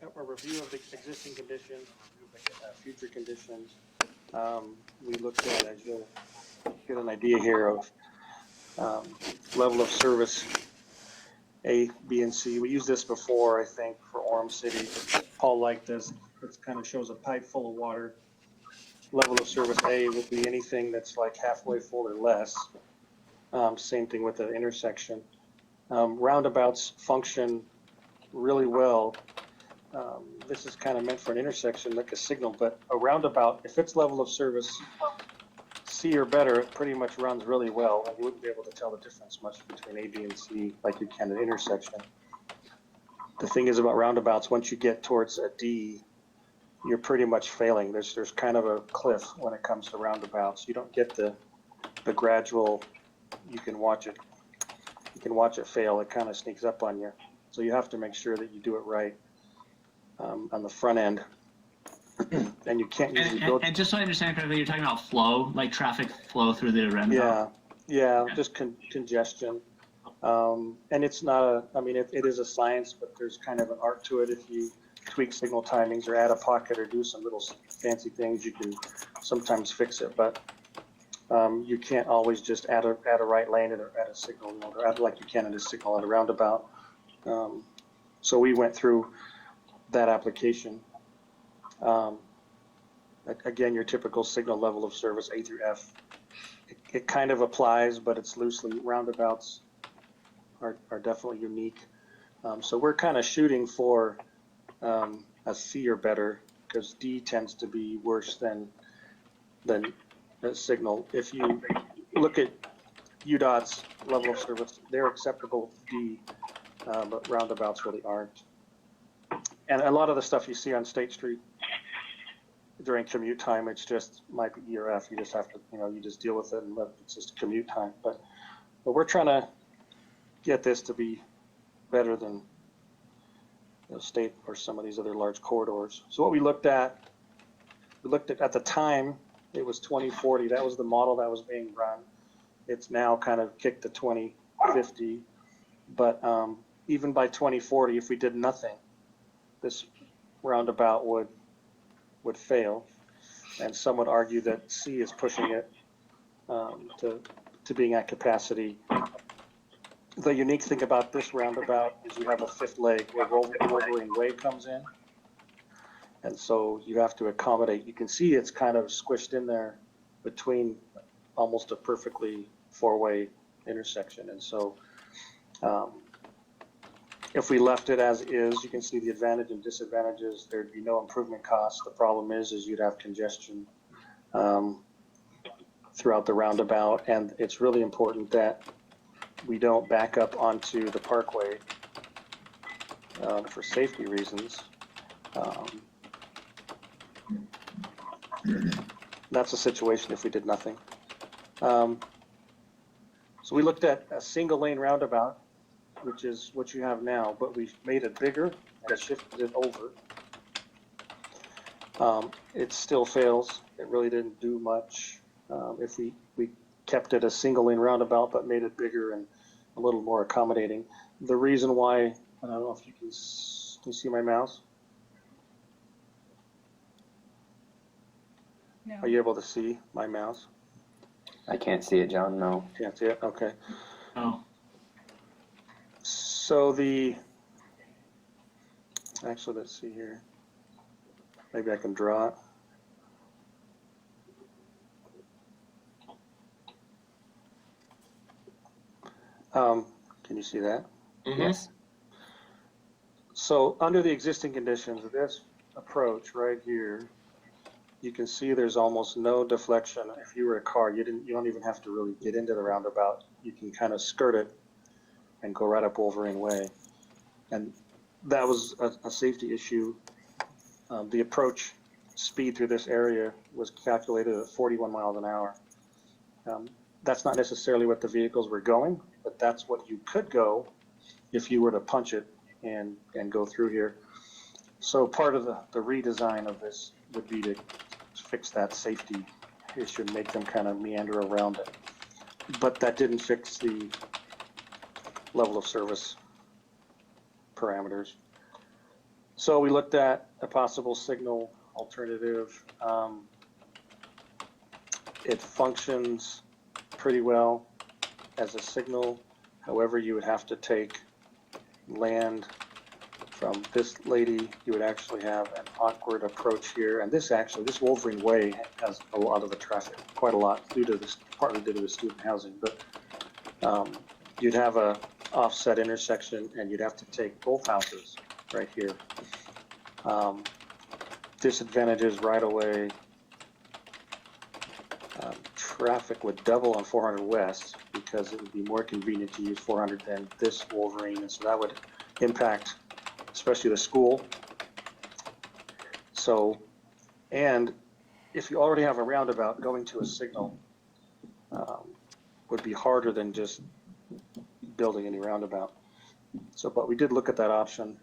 a review of the existing conditions, a review of the future conditions. We looked at, as you'll get an idea here, of level of service A, B, and C. We used this before, I think, for Orem City. Paul liked this. It kind of shows a pipe full of water. Level of service A will be anything that's like halfway full or less. Same thing with the intersection. Roundabouts function really well. This is kind of meant for an intersection, like a signal, but a roundabout, if its level of service C or better, it pretty much runs really well, and you wouldn't be able to tell the difference much between A, B, and C like you can an intersection. The thing is about roundabouts, once you get towards a D, you're pretty much failing. There's kind of a cliff when it comes to roundabouts. You don't get the gradual, you can watch it fail. It kind of sneaks up on you. So you have to make sure that you do it right on the front end. And you can't usually build. And just so I understand correctly, you're talking about flow, like traffic flow through the roundabout? Yeah, just congestion. And it's not it is a science, but there's kind of an art to it. If you tweak signal timings or add a pocket or do some little fancy things, you can sometimes fix it. But you can't always just add a right lane or add a signal, or add like you can in a signal at a roundabout. So we went through that application. Again, your typical signal level of service A through F. It kind of applies, but it's loosely. Roundabouts are definitely unique. So we're kind of shooting for a C or better, because D tends to be worse than a signal. If you look at UDOT's level of service, they're acceptable D, but roundabouts really aren't. And a lot of the stuff you see on State Street during commute time, it's just might be E or F. You just have to, you just deal with it, and it's just commute time. But we're trying to get this to be better than State or some of these other large corridors. So what we looked at the time, it was 2040. That was the model that was being run. It's now kind of kicked to 2050. But even by 2040, if we did nothing, this roundabout would fail. And some would argue that C is pushing it to being at capacity. The unique thing about this roundabout is you have a fifth leg where Wolverine Way comes in. And so you have to accommodate. You can see it's kind of squished in there between almost a perfectly four-way intersection. And so if we left it as is, you can see the advantage and disadvantages. There'd be no improvement costs. The problem is you'd have congestion throughout the roundabout. And it's really important that we don't back up onto the parkway for safety reasons. That's a situation if we did nothing. So we looked at a single lane roundabout, which is what you have now, but we made it bigger and shifted it over. It still fails. It really didn't do much. If we kept it a single lane roundabout, but made it bigger and a little more accommodating. The reason why, I don't know if you can see my mouse? No. Are you able to see my mouse? I can't see it, John, no. Can't see it, okay. Oh. So actually, let's see here. Maybe I can draw it. Can you see that? Mm-hmm. Yes. So under the existing conditions of this approach right here, you can see there's almost no deflection. If you were a car, you don't even have to really get into the roundabout. You can kind of skirt it and go right up Wolverine Way. And that was a safety issue. The approach speed through this area was calculated at 41 miles an hour. That's not necessarily what the vehicles were going, but that's what you could go if you were to punch it and go through here. So part of the redesign of this would be to fix that safety issue and make them kind of meander around it. But that didn't fix the level of service parameters. So we looked at a possible signal alternative. It functions pretty well as a signal. However, you would have to take land from this lady. You would actually have an awkward approach here. And this Wolverine Way has a lot of the traffic, quite a lot, partly due to the student housing. But you'd have a offset intersection, and you'd have to take both houses right here. Disadvantages right away. Traffic would double on 400 West because it would be more convenient to use 400 than this Wolverine, and so that would impact especially the school. So, and if you already have a roundabout, going to a signal would be harder than just building any roundabout. So, but we did look at that option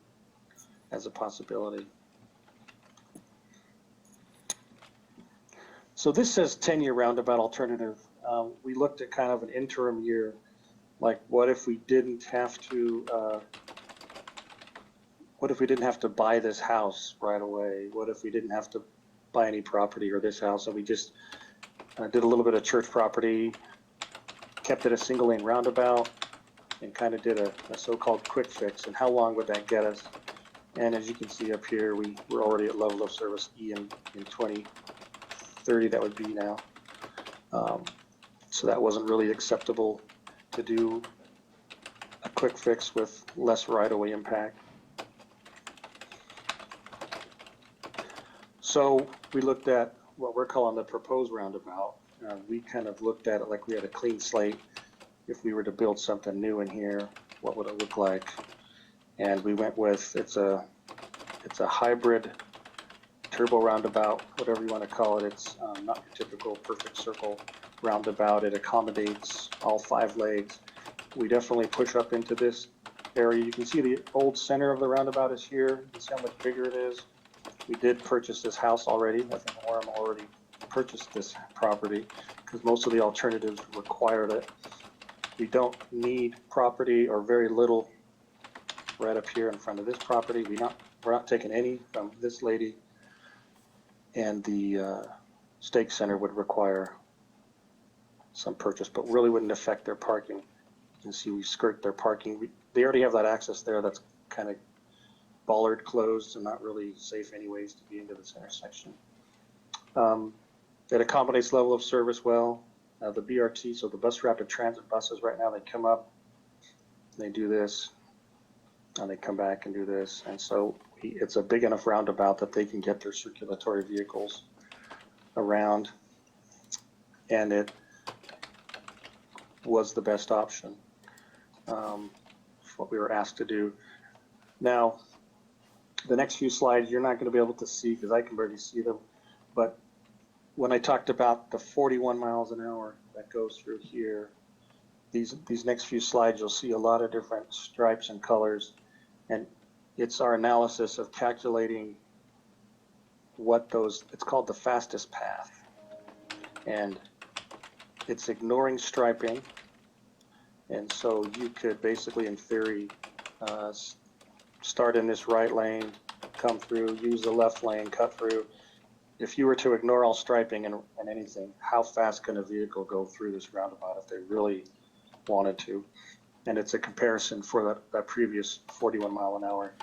as a possibility. So this says 10-year roundabout alternative. We looked at kind of an interim year, like what if we didn't have to buy this house right away? What if we didn't have to buy any property or this house, and we just did a little bit of church property, kept it a single lane roundabout, and kind of did a so-called quick fix, and how long would that get us? And as you can see up here, we're already at level of service E in 2030, that would be now. So that wasn't really acceptable to do a quick fix with less right-of-way impact. So we looked at what we're calling the proposed roundabout. We kind of looked at it like we had a clean slate. If we were to build something new in here, what would it look like? And we went with, it's a hybrid turbo roundabout, whatever you want to call it. It's not your typical perfect circle roundabout. It accommodates all 5 legs. We definitely push up into this area. You can see the old center of the roundabout is here. You can see how much bigger it is. We did purchase this house already. I think Orem already purchased this property because most of the alternatives required it. We don't need property or very little right up here in front of this property. We're not taking any from this lady, and the stake center would require some purchase, but really wouldn't affect their parking. You can see we skirt their parking. They already have that access there that's kind of bollard closed and not really safe anyways to be into this intersection. It accommodates level of service well. The BRT, so the bus rapid transit buses right now, they come up, they do this, and they come back and do this. And so it's a big enough roundabout that they can get their circulatory vehicles around, and it was the best option, what we were asked to do. Now, the next few slides you're not going to be able to see because I can barely see them, but when I talked about the 41 miles an hour that goes through here, these next few slides you'll see a lot of different stripes and colors, and it's our analysis of calculating what those, it's called the fastest path, and it's ignoring striping. And so you could basically, in theory, start in this right lane, come through, use the left lane, cut through. If you were to ignore all striping and anything, how fast can a vehicle go through this roundabout if they really wanted to? And it's a comparison for that previous 41 mile an hour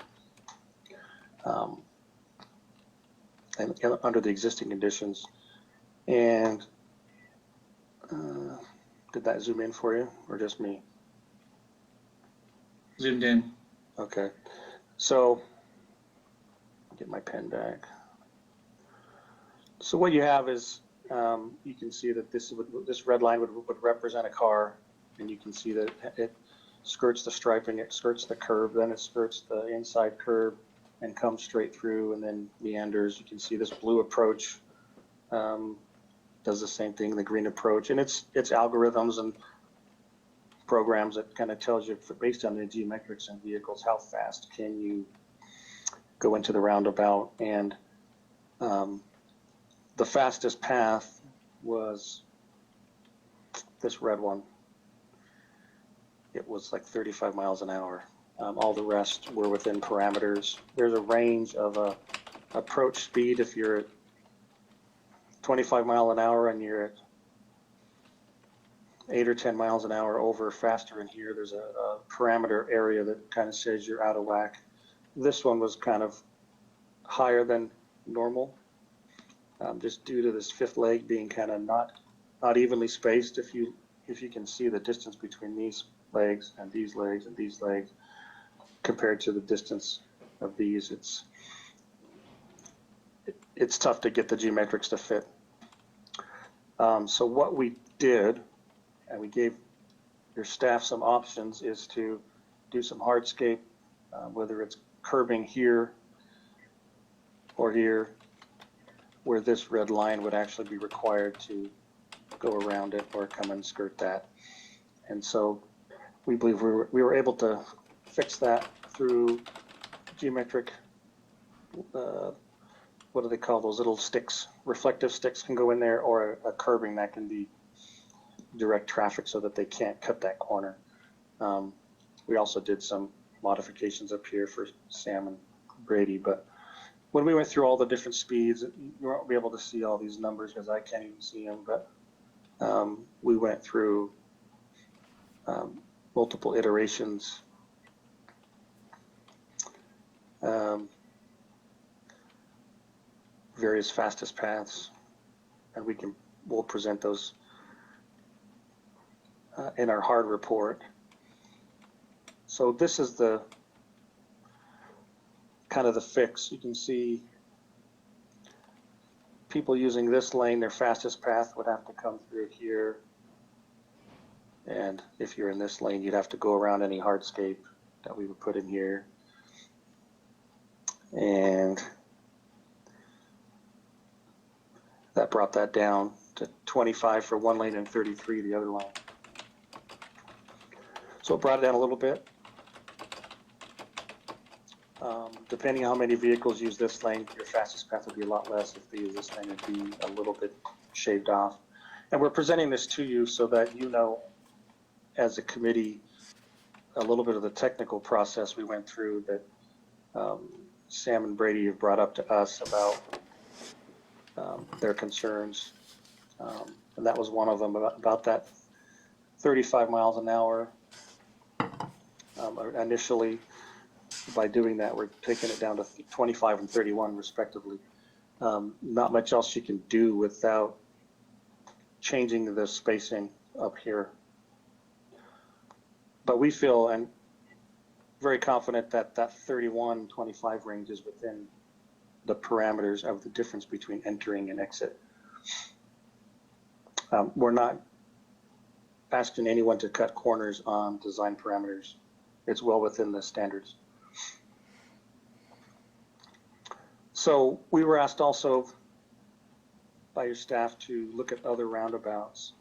and under the existing conditions. And did that zoom in for you or just me? Zoomed in. Okay, so get my pen back. So what you have is you can see that this red line would represent a car, and you can see that it skirts the striping, it skirts the curb, then it skirts the inside curb and comes straight through and then meanders. You can see this blue approach does the same thing, the green approach, and it's algorithms and programs that kind of tells you, based on the geometrics in vehicles, how fast can you go into the roundabout. And the fastest path was this red one. It was like 35 miles an hour. All the rest were within parameters. There's a range of approach speed. If you're at 25 mile an hour and you're at 8 or 10 miles an hour over faster in here, there's a parameter area that kind of says you're out of whack. This one was kind of higher than normal, just due to this fifth leg being kind of not evenly spaced. If you can see the distance between these legs and these legs and these legs compared to the distance of these, it's tough to get the geometrics to fit. So what we did, and we gave your staff some options, is to do some hardscape, whether it's curbing here or here, where this red line would actually be required to go around it or come and skirt that. And so we believe we were able to fix that through geometric, what do they call those little sticks? Reflective sticks can go in there, or a curbing that can be direct traffic so that they can't cut that corner. We also did some modifications up here for Sam and Brady, but when we went through all the different speeds, you won't be able to see all these numbers because I can't even see them, but we went through multiple iterations. Various fastest paths, and we'll present those in our hard report. So this is the kind of the fix. You can see people using this lane, their fastest path would have to come through here, and if you're in this lane, you'd have to go around any hardscape that we would put in here. And that brought that down to 25 for one lane and 33 the other lane. So it brought it down a little bit. Depending on how many vehicles use this lane, your fastest path would be a lot less. If they use this lane, it'd be a little bit shaved off. And we're presenting this to you so that you know, as a committee, a little bit of the technical process we went through that Sam and Brady have brought up to us about their concerns. And that was one of them, about that 35 miles an hour. Initially, by doing that, we're taking it down to 25 and 31 respectively. Not much else you can do without changing the spacing up here. But we feel, and very confident, that that 31-25 range is within the parameters of the difference between entering and exit. We're not asking anyone to cut corners on design parameters. It's well within the standards. So we were asked also by your staff to look at other roundabouts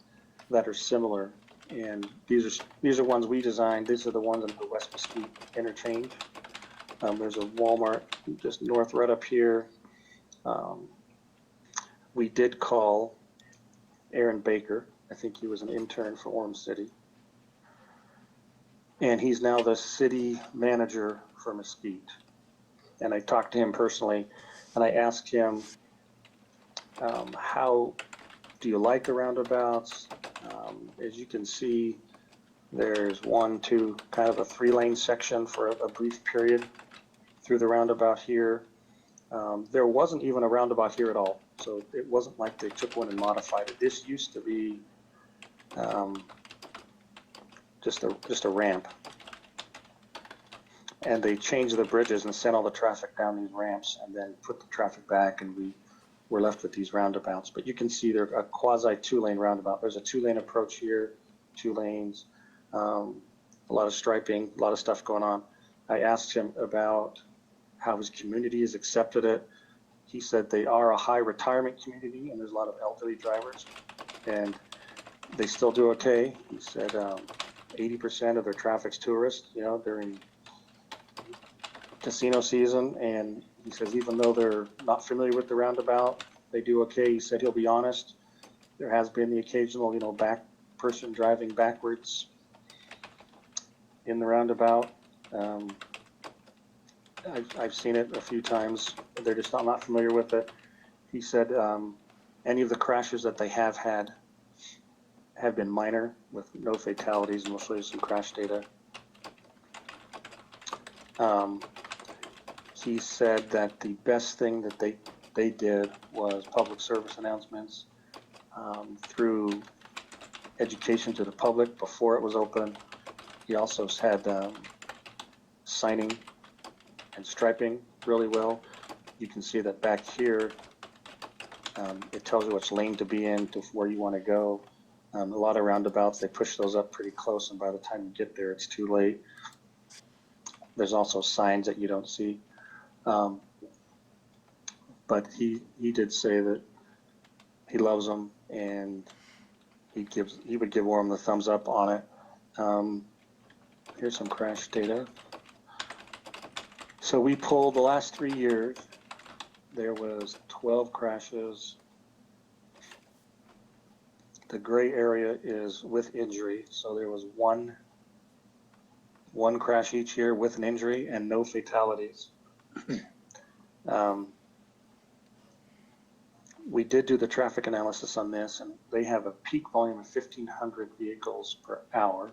that are similar, and these are ones we designed. These are the ones in the West Mesquite interchange. There's a Walmart just north right up here. We did call Aaron Baker. I think he was an intern for Orem City. And he's now the city manager for Mesquite. And I talked to him personally, and I asked him, how do you like the roundabouts? As you can see, there's one, two, kind of a 3-lane section for a brief period through the roundabout here. There wasn't even a roundabout here at all. So it wasn't like they took one and modified it. This used to be just a ramp. And they changed the bridges and sent all the traffic down these ramps and then put the traffic back, and we were left with these roundabouts. But you can see they're a quasi 2-lane roundabout. There's a 2-lane approach here, 2 lanes, a lot of striping, a lot of stuff going on. I asked him about how his community has accepted it. He said they are a high retirement community and there's a lot of elderly drivers, and they still do okay. He said 80% of their traffic's tourists, during casino season, and he says even though they're not familiar with the roundabout, they do okay. He said he'll be honest. There has been the occasional, back person driving backwards in the roundabout. I've seen it a few times. They're just not familiar with it. He said any of the crashes that they have had have been minor with no fatalities, and we'll show you some crash data. He said that the best thing that they did was public service announcements through education to the public before it was open. He also had signing and striping really well. You can see that back here, it tells you which lane to be in to where you want to go. A lot of roundabouts, they push those up pretty close, and by the time you get there, it's too late. There's also signs that you don't see. But he did say that he loves them, and he would give Orem the thumbs up on it. Here's some crash data. So we pulled the last 3 years. There was 12 crashes. The gray area is with injury. So there was one crash each year with an injury and no fatalities. We did do the traffic analysis on this, and they have a peak volume of 1,500 vehicles per hour.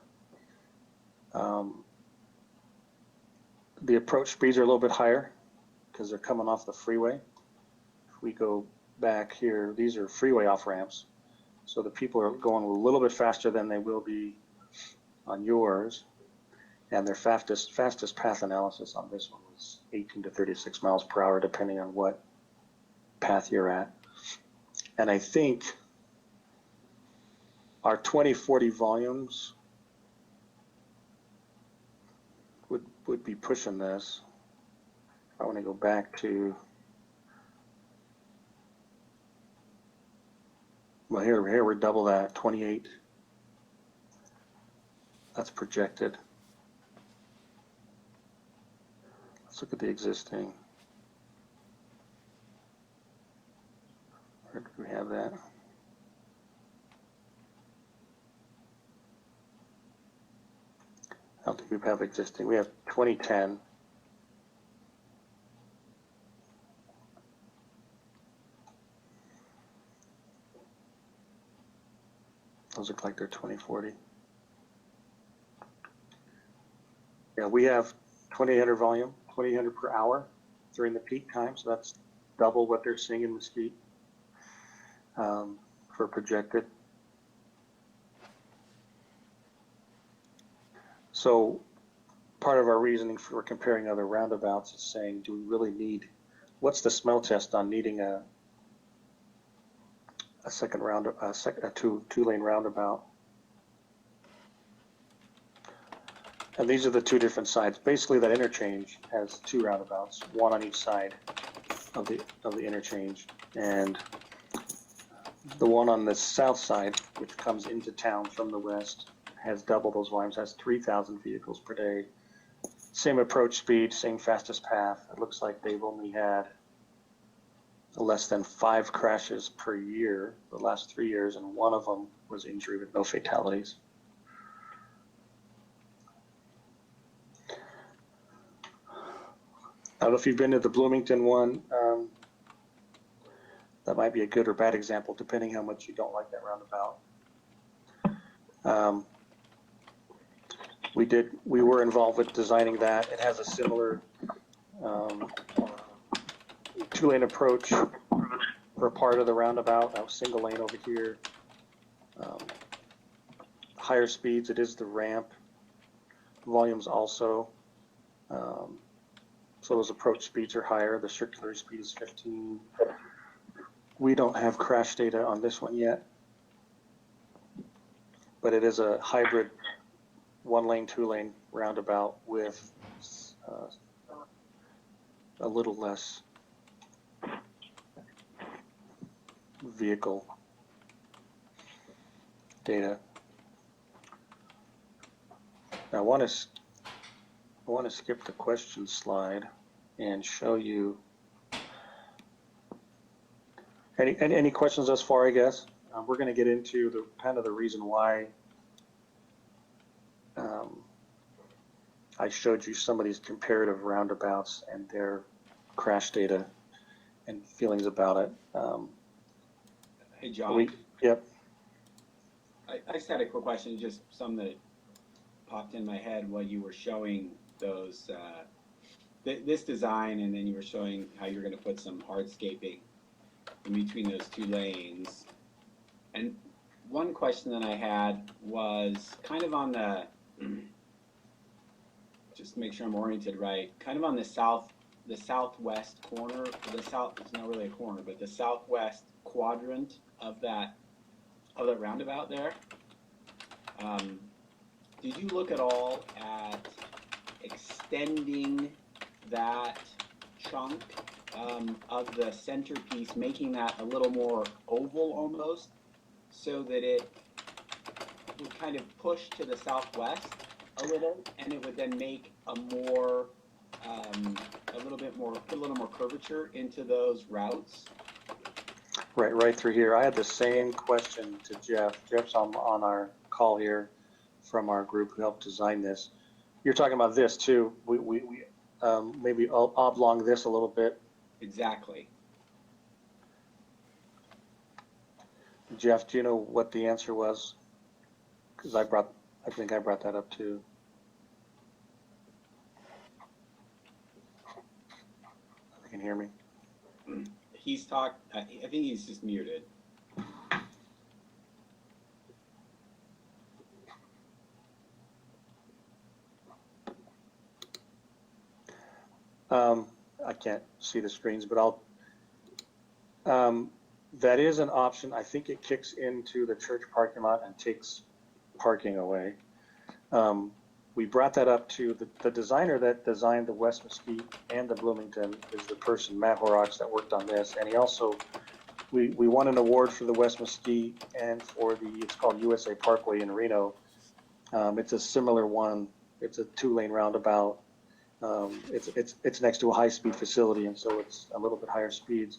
The approach speeds are a little bit higher because they're coming off the freeway. If we go back here, these are freeway off ramps. So the people are going a little bit faster than they will be on yours. And their fastest path analysis on this one was 18 to 36 miles per hour, depending on what path you're at. And I think our 2040 volumes would be pushing this. I want to go back to, well, here we're double that, 28. That's projected. Let's look at the existing. Where do we have that? I don't think we have existing. We have 2010. Those look like they're 2040. Yeah, we have 2,800 volume, 2,800 per hour during the peak time. So that's double what they're seeing in Mesquite for projected. So part of our reasoning for comparing other roundabouts is saying, do we really need, what's the smell test on needing a second round, a two-lane roundabout? And these are the two different sides. Basically, that interchange has two roundabouts, one on each side of the interchange, and the one on the south side, which comes into town from the west, has double those volumes, has 3,000 vehicles per day. Same approach speed, same fastest path. It looks like they've only had less than 5 crashes per year the last 3 years, and one of them was injury with no fatalities. I don't know if you've been to the Bloomington one. That might be a good or bad example, depending how much you don't like that roundabout. We were involved with designing that. It has a similar two-lane approach for part of the roundabout, a single lane over here. Higher speeds, it is the ramp. Volumes also. So those approach speeds are higher. The circular speed is 15. We don't have crash data on this one yet, but it is a hybrid one-lane, two-lane roundabout with a little less vehicle data. Now I want to skip the question slide and show you any questions thus far, I guess. We're going to get into the reason why I showed you some of these comparative roundabouts and their crash data and feelings about it. Hey, John. Yep. I just had a quick question, just some that popped in my head while you were showing those, this design, and then you were showing how you're going to put some hardscaping in between those two lanes. And one question that I had was kind of on the, just to make sure I'm oriented right, kind of on the southwest corner, it's not really a corner, but the southwest quadrant of that roundabout there. Did you look at all at extending that chunk of the centerpiece, making that a little more oval almost, so that it would kind of push to the southwest a little, and it would then make a more, put a little more curvature into those routes? Right through here. I had the same question to Jeff. Jeff's on our call here from our group who helped design this. You're talking about this too. We maybe oblong this a little bit. Exactly. Jeff, do you know what the answer was? Because I think I brought that up too. You can hear me? I think he's just muted. I can't see the screens, but that is an option. I think it kicks into the church parking lot and takes parking away. We brought that up to the designer that designed the West Mesquite and the Bloomington is the person, Matt Horrocks, that worked on this. And he also, we won an award for the West Mesquite and for it's called USA Parkway in Reno. It's a similar one. It's a 2-lane roundabout. It's next to a high-speed facility, and so it's a little bit higher speeds.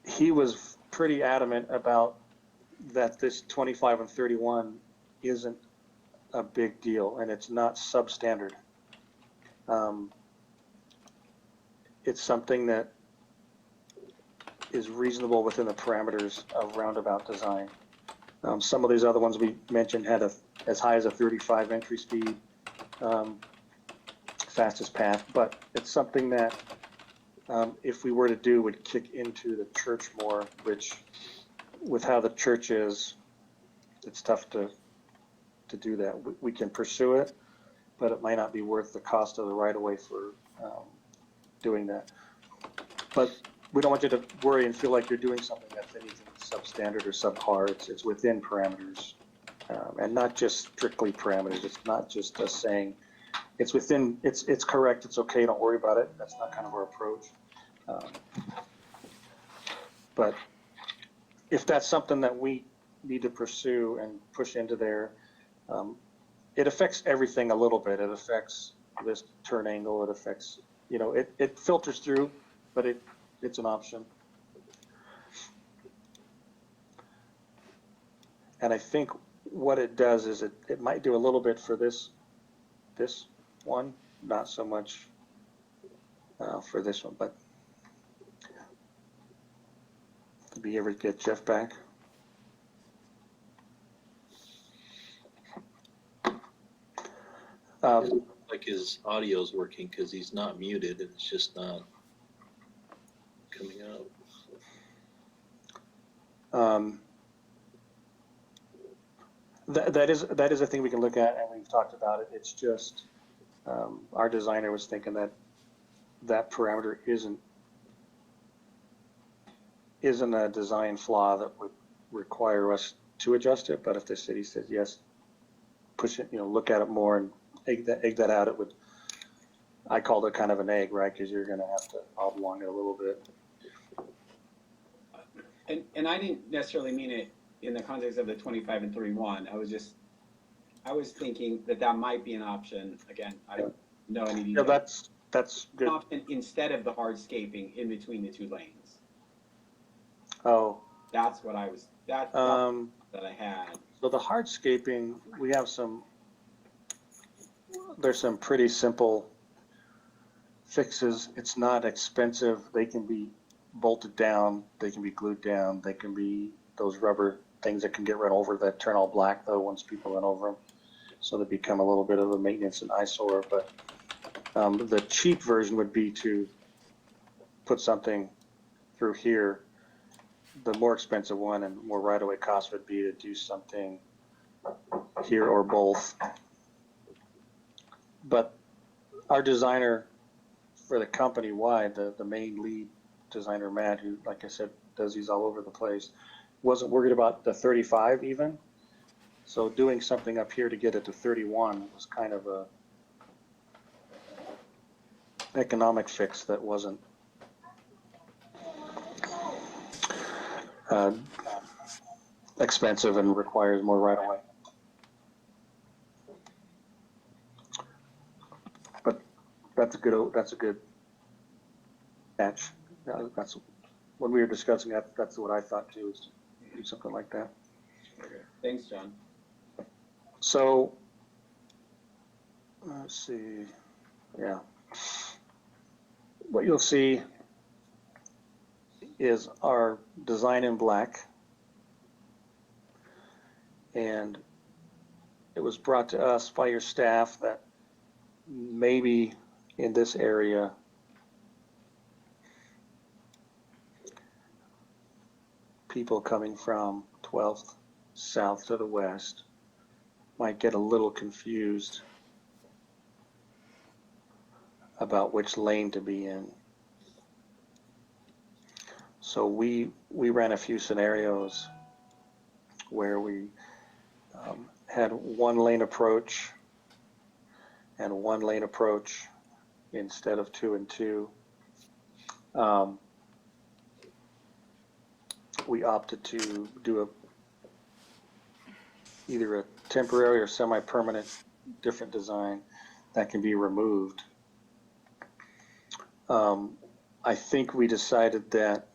He was pretty adamant about that this 25 and 31 isn't a big deal, and it's not substandard. It's something that is reasonable within the parameters of roundabout design. Some of these other ones we mentioned had as high as a 35 entry speed, fastest path, but it's something that if we were to do would kick into the church more, which with how the church is, it's tough to do that. We can pursue it, but it might not be worth the cost of the right-of-way for doing that. But we don't want you to worry and feel like you're doing something that's anything substandard or subpar. It's within parameters, and not just strictly parameters. It's not just us saying it's within. It's correct. It's okay. Don't worry about it. That's not kind of our approach. But if that's something that we need to pursue and push into there, it affects everything a little bit. It affects this turn angle. It affects, it filters through, but it's an option. And I think what it does is it might do a little bit for this one, not so much for this one, but did we ever get Jeff back? Like his audio's working because he's not muted and it's just not coming out. That is a thing we can look at, and we've talked about it. It's just our designer was thinking that parameter isn't a design flaw that would require us to adjust it. But if the city says yes, push it, look at it more and egg that out, it would. I called it kind of an egg, right? Because you're going to have to oblong it a little bit. And I didn't necessarily mean it in the context of the 25 and 31. I was thinking that might be an option. Again, I don't know any details. Yeah, that's good. Option instead of the hardscaping in between the two lanes. Oh. That's what I was. That I had. So the hardscaping, we have there's some pretty simple fixes. It's not expensive. They can be bolted down, they can be glued down, they can be those rubber things that can get run over that turn all black though once people run over them. So they become a little bit of a maintenance and eyesore. But the cheap version would be to put something through here. The more expensive one and more right-of-way cost would be to do something here or both. But our designer for the company-wide, the main lead designer, Matt, who, like I said, does these all over the place, wasn't worried about the 35 even. So doing something up here to get it to 31 was kind of a economic fix that wasn't expensive and requires more right away. But that's a good catch. That's when we were discussing that. That's what I thought too, is to do something like that. Okay. Thanks, John. So let's see. Yeah. What you'll see is our design in black. And it was brought to us by your staff that maybe in this area people coming from 12th south to the west might get a little confused about which lane to be in. So we ran a few scenarios where we had one lane approach and one lane approach instead of 2 and 2. We opted to do either a temporary or semi-permanent different design that can be removed. I think we decided that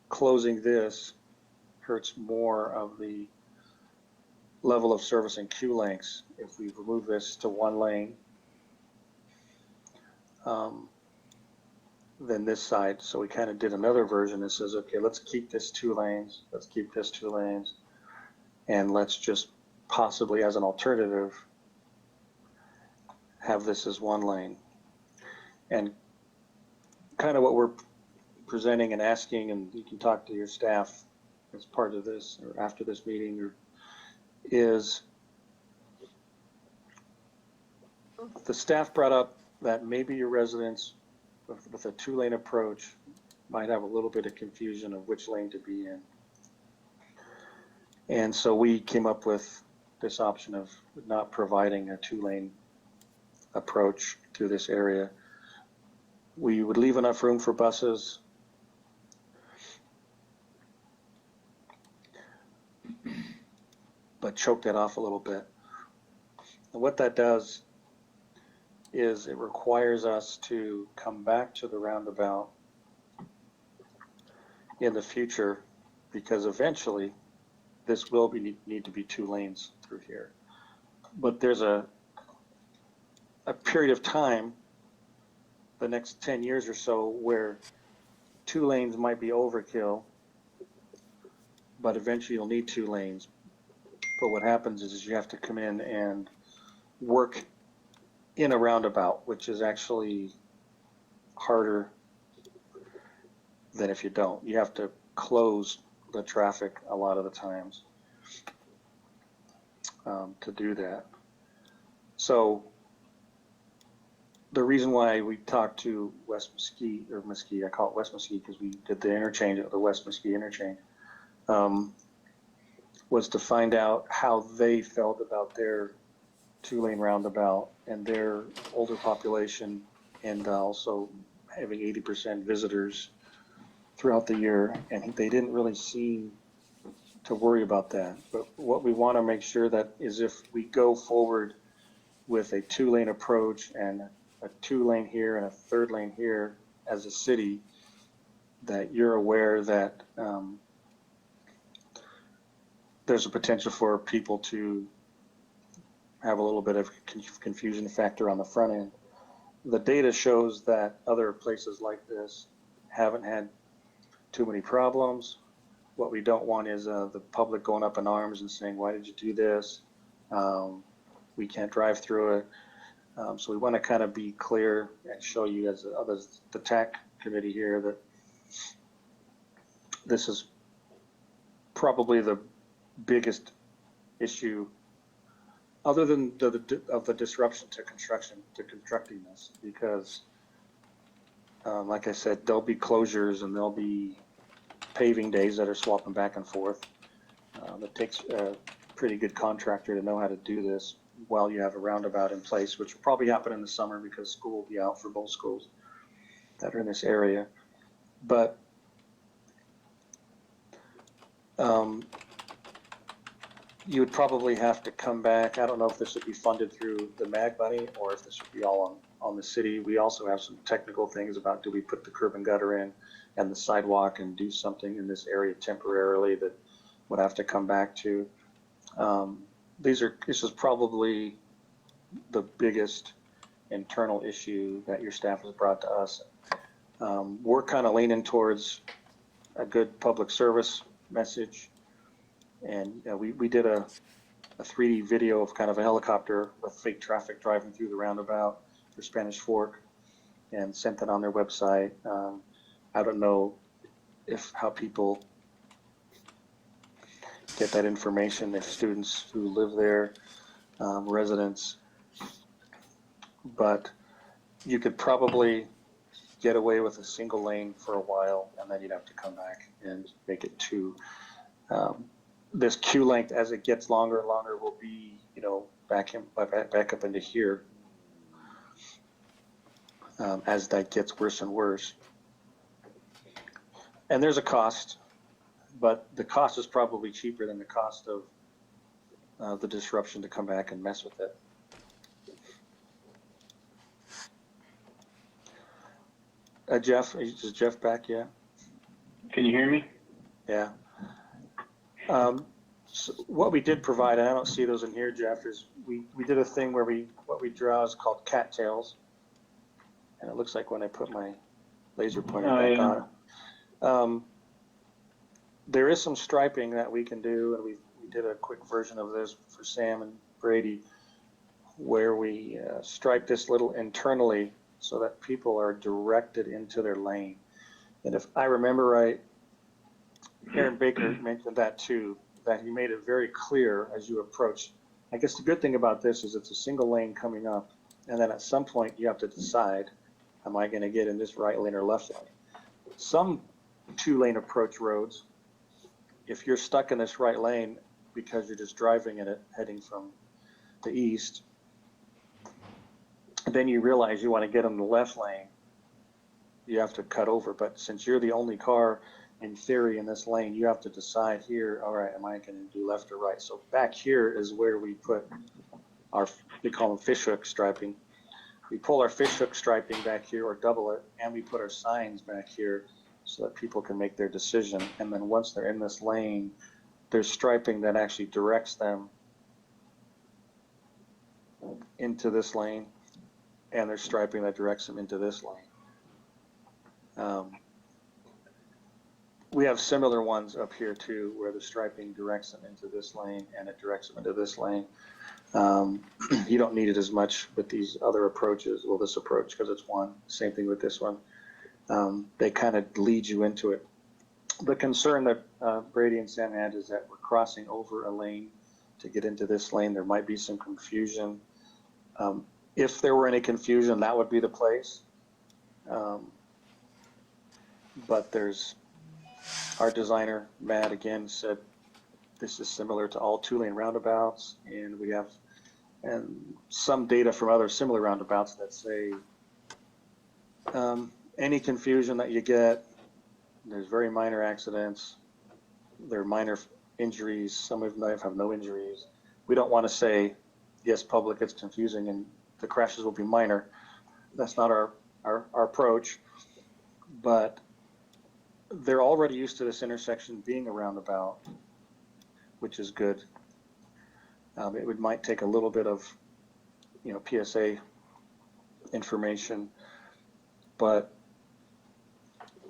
closing this hurts more of the level of service and queue lengths if we remove this to one lane than this side. So we kind of did another version that says, okay, let's keep this 2 lanes, let's keep this 2 lanes, and let's just possibly as an alternative have this as 1 lane. And kind of what we're presenting and asking, and you can talk to your staff as part of this or after this meeting, or is the staff brought up that maybe your residents with a 2-lane approach might have a little bit of confusion of which lane to be in. And so we came up with this option of not providing a 2-lane approach through this area. We would leave enough room for buses. But choke that off a little bit. And what that does is it requires us to come back to the roundabout in the future, because eventually this will need to be 2 lanes through here. But there's a period of time, the next 10 years or so, where 2 lanes might be overkill, but eventually you'll need 2 lanes. But what happens is you have to come in and work in a roundabout, which is actually harder than if you don't. You have to close the traffic a lot of the times to do that. So the reason why we talked to West Mesquite, or Mesquite, I call it West Mesquite because we did the interchange at the West Mesquite interchange, was to find out how they felt about their 2-lane roundabout and their older population, and also having 80% visitors throughout the year, and they didn't really seem to worry about that. But what we want to make sure that is if we go forward with a 2-lane approach and a 2-lane here and a 3rd lane here as a city, that you're aware that there's a potential for people to have a little bit of confusion factor on the front end. The data shows that other places like this haven't had too many problems. What we don't want is the public going up in arms and saying, why did you do this? We can't drive through it. So we want to kind of be clear and show you as the TAC committee here that this is probably the biggest issue other than the disruption to constructing this, because like I said, there'll be closures and there'll be paving days that are swapping back and forth. It takes a pretty good contractor to know how to do this while you have a roundabout in place, which will probably happen in the summer because school will be out for both schools that are in this area. But you would probably have to come back. I don't know if this would be funded through the MAG money or if this would be all on the city. We also have some technical things about, do we put the curb and gutter in and the sidewalk and do something in this area temporarily that would have to come back to. This is probably the biggest internal issue that your staff has brought to us. We're kind of leaning towards a good public service message. And we did a 3D video of kind of a helicopter with fake traffic driving through the roundabout for Spanish Fork and sent that on their website. I don't know how people get that information, if students who live there, residents, but you could probably get away with a single lane for a while and then you'd have to come back and make it two. This queue length, as it gets longer and longer, will be, back up into here as that gets worse and worse. And there's a cost, but the cost is probably cheaper than the cost of the disruption to come back and mess with it. Jeff, is Jeff back yet? Can you hear me? Yeah. So what we did provide, and I don't see those in here, Jeff, is we did a thing where what we draw is called cattails. And it looks like when I put my laser pointer back on. There is some striping that we can do, and we did a quick version of this for Sam and Brady, where we stripe this little internally so that people are directed into their lane. And if I remember right, Aaron Baker mentioned that too, that he made it very clear as you approach. I guess the good thing about this is it's a single lane coming up, and then at some point you have to decide, am I going to get in this right lane or left lane? Some two-lane approach roads, if you're stuck in this right lane because you're just driving in it, heading from the east, then you realize you want to get in the left lane, you have to cut over. But since you're the only car in theory in this lane, you have to decide here, all right, am I going to do left or right? So back here is where we put our, we call them fish hook striping. We pull our fish hook striping back here or double it, and we put our signs back here so that people can make their decision. And then once they're in this lane, there's striping that actually directs them into this lane, and there's striping that directs them into this lane. We have similar ones up here too, where the striping directs them into this lane and it directs them into this lane. You don't need it as much with these other approaches. Well, this approach, because it's one. Same thing with this one. They kind of lead you into it. The concern that Brady and Sam had is that we're crossing over a lane to get into this lane. There might be some confusion. If there were any confusion, that would be the place. But our designer, Matt, again said this is similar to all two-lane roundabouts, and we have some data from other similar roundabouts that say any confusion that you get, there's very minor accidents, there are minor injuries, some of them have no injuries. We don't want to say, yes, public, it's confusing and the crashes will be minor. That's not our approach, but they're already used to this intersection being a roundabout, which is good. It might take a little bit of, PSA information, but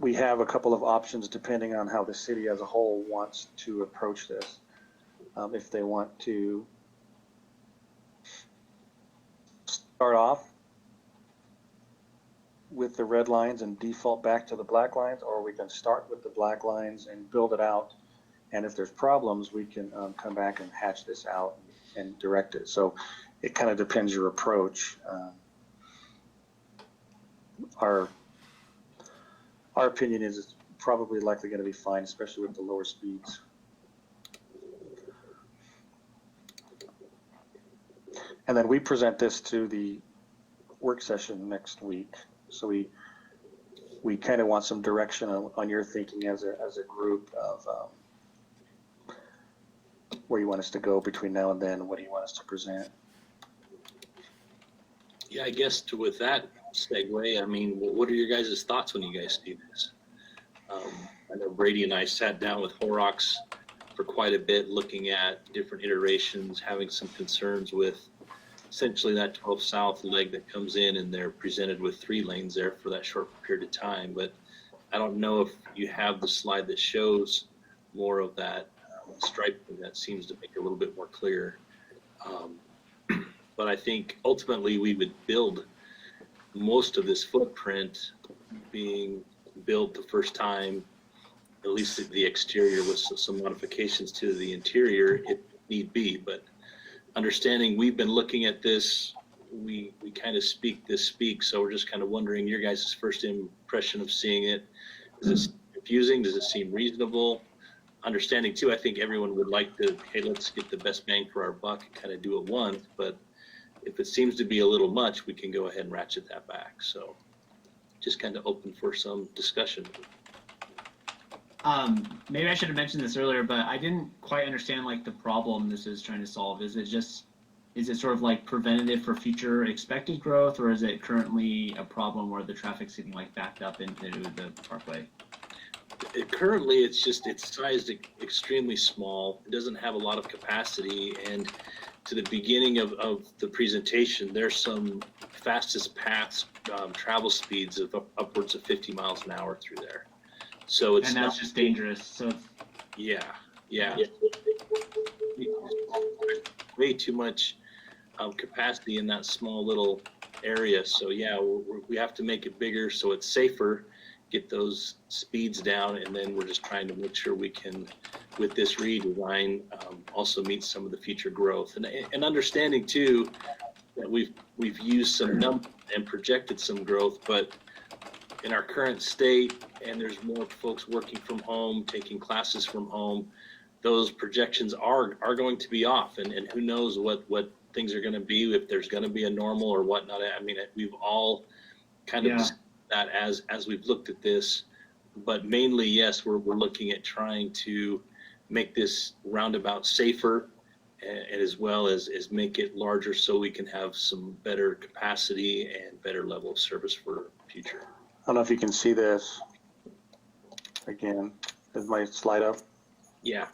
we have a couple of options depending on how the city as a whole wants to approach this. If they want to start off with the red lines and default back to the black lines, or we can start with the black lines and build it out. And if there's problems, we can come back and hatch this out and direct it. So it kind of depends your approach. Our opinion is it's probably likely going to be fine, especially with the lower speeds. And then we present this to the work session next week. So we kind of want some direction on your thinking as a group of where you want us to go between now and then. What do you want us to present? Yeah, I guess with that segue, I mean, what are your guys' thoughts when you guys see this? I know Brady and I sat down with Horrocks for quite a bit, looking at different iterations, having some concerns with essentially that 12 South leg that comes in, and they're presented with 3 lanes there for that short period of time. But I don't know if you have the slide that shows more of that striping that seems to make it a little bit more clear. But I think ultimately we would build most of this footprint being built the first time, at least the exterior, with some modifications to the interior if need be. But understanding we've been looking at this, we kind of speak, so we're just kind of wondering your guys' first impression of seeing it. Is this confusing? Does it seem reasonable? Understanding too, I think everyone would like to, hey, let's get the best bang for our buck and kind of do it once, but if it seems to be a little much, we can go ahead and ratchet that back. So just kind of open for some discussion. Maybe I should have mentioned this earlier, but I didn't quite understand like the problem this is trying to solve. Is it sort of like preventative for future expected growth, or is it currently a problem where the traffic's getting like backed up into the parkway? Currently, it's sized extremely small. It doesn't have a lot of capacity, and to the beginning of the presentation, there's some fastest paths, travel speeds of upwards of 50 miles an hour through there. So it's and that's just dangerous. So yeah. Way too much capacity in that small little area. So yeah, we have to make it bigger so it's safer, get those speeds down, and then we're just trying to make sure we can, with this redesign, also meet some of the future growth. And understanding too that we've used some numbers and projected some growth, but in our current state, and there's more folks working from home, taking classes from home, those projections are going to be off, and who knows what things are going to be, if there's going to be a normal or whatnot. I mean, we've all kind of that as we've looked at this, but mainly, yes, we're looking at trying to make this roundabout safer, and as well as make it larger so we can have some better capacity and better level of service for future. I don't know if you can see this. Again, is my slide up? Yeah.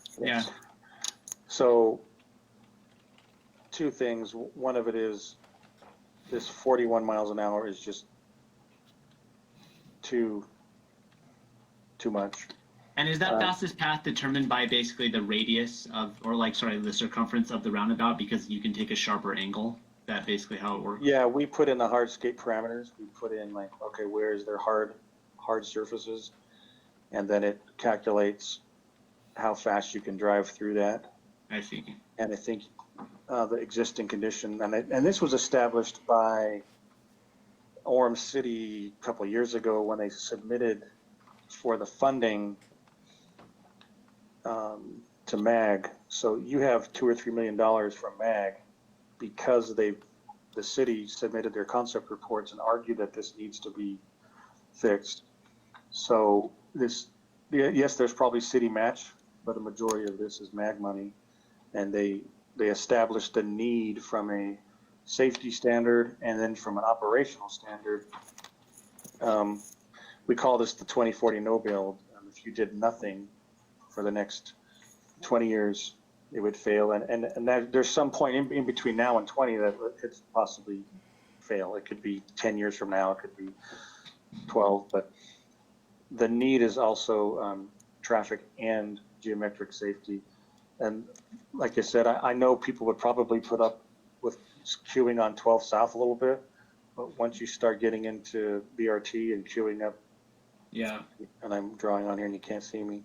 So 2 things. One of it is this 41 miles an hour is just too much. and is that fastest path determined by basically the radius of, the circumference of the roundabout, because you can take a sharper angle? That basically how it works? Yeah, we put in the hardscape parameters. We put in okay, where is there hard surfaces? And then it calculates how fast you can drive through that. I see. And I think the existing condition, and this was established by Orem City a couple of years ago when they submitted for the funding to MAG. So you have $2 or $3 million from MAG because the city submitted their concept reports and argued that this needs to be fixed. So yes, there's probably city match, but a majority of this is MAG money, and they established the need from a safety standard and then from an operational standard. We call this the 2040 no build. If you did nothing for the next 20 years, it would fail. And that, there's some point in between now and 20 that it could possibly fail. It could be 10 years from now, it could be 12, but the need is also traffic and geometric safety. And like I said, I know people would probably put up with queuing on 12 South a little bit, but once you start getting into BRT and queuing up, Yeah. and I'm drawing on here and you can't see me,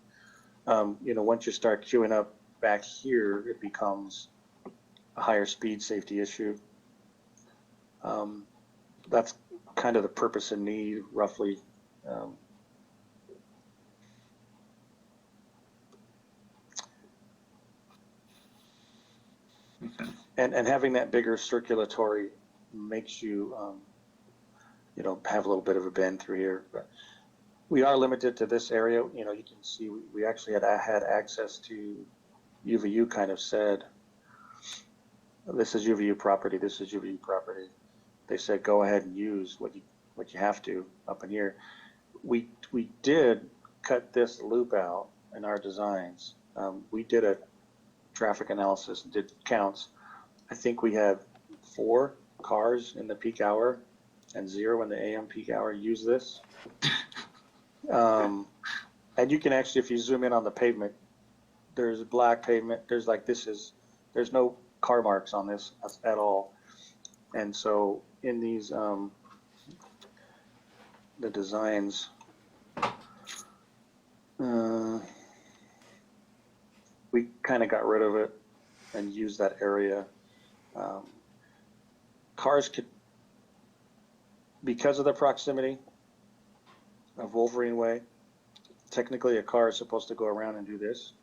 you know, once you start queuing up back here, it becomes a higher speed safety issue. That's kind of the purpose and need, roughly. Okay. And having that bigger circulatory makes you, you know, have a little bit of a bend through here. But we are limited to this area. You know, you can see we actually had access to UVU kind of said, this is UVU property, this is UVU property. They said, go ahead and use what you have to up in here. We did cut this loop out in our designs. We did a traffic analysis, did counts. I think we had 4 cars in the peak hour and 0 in the AM peak hour use this. And you can actually, if you zoom in on the pavement, there's a black pavement. There's like, there's no car marks on this at all. And so in these, the designs, we kind of got rid of it and used that area. Cars could, because of the proximity of Wolverine Way, technically a car is supposed to go around and do this.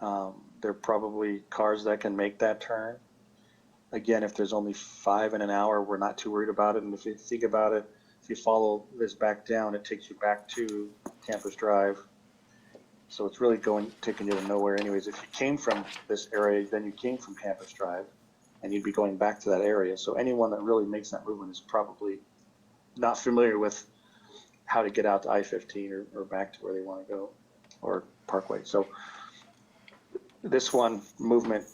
There are probably cars that can make that turn. Again, if there's only 5 in an hour, we're not too worried about it. And if you think about it, if you follow this back down, it takes you back to Campus Drive. So it's really taking you to nowhere anyways. If you came from this area, then you came from Campus Drive and you'd be going back to that area. So anyone that really makes that movement is probably not familiar with how to get out to I-15 or back to where they want to go, or Parkway. So this one movement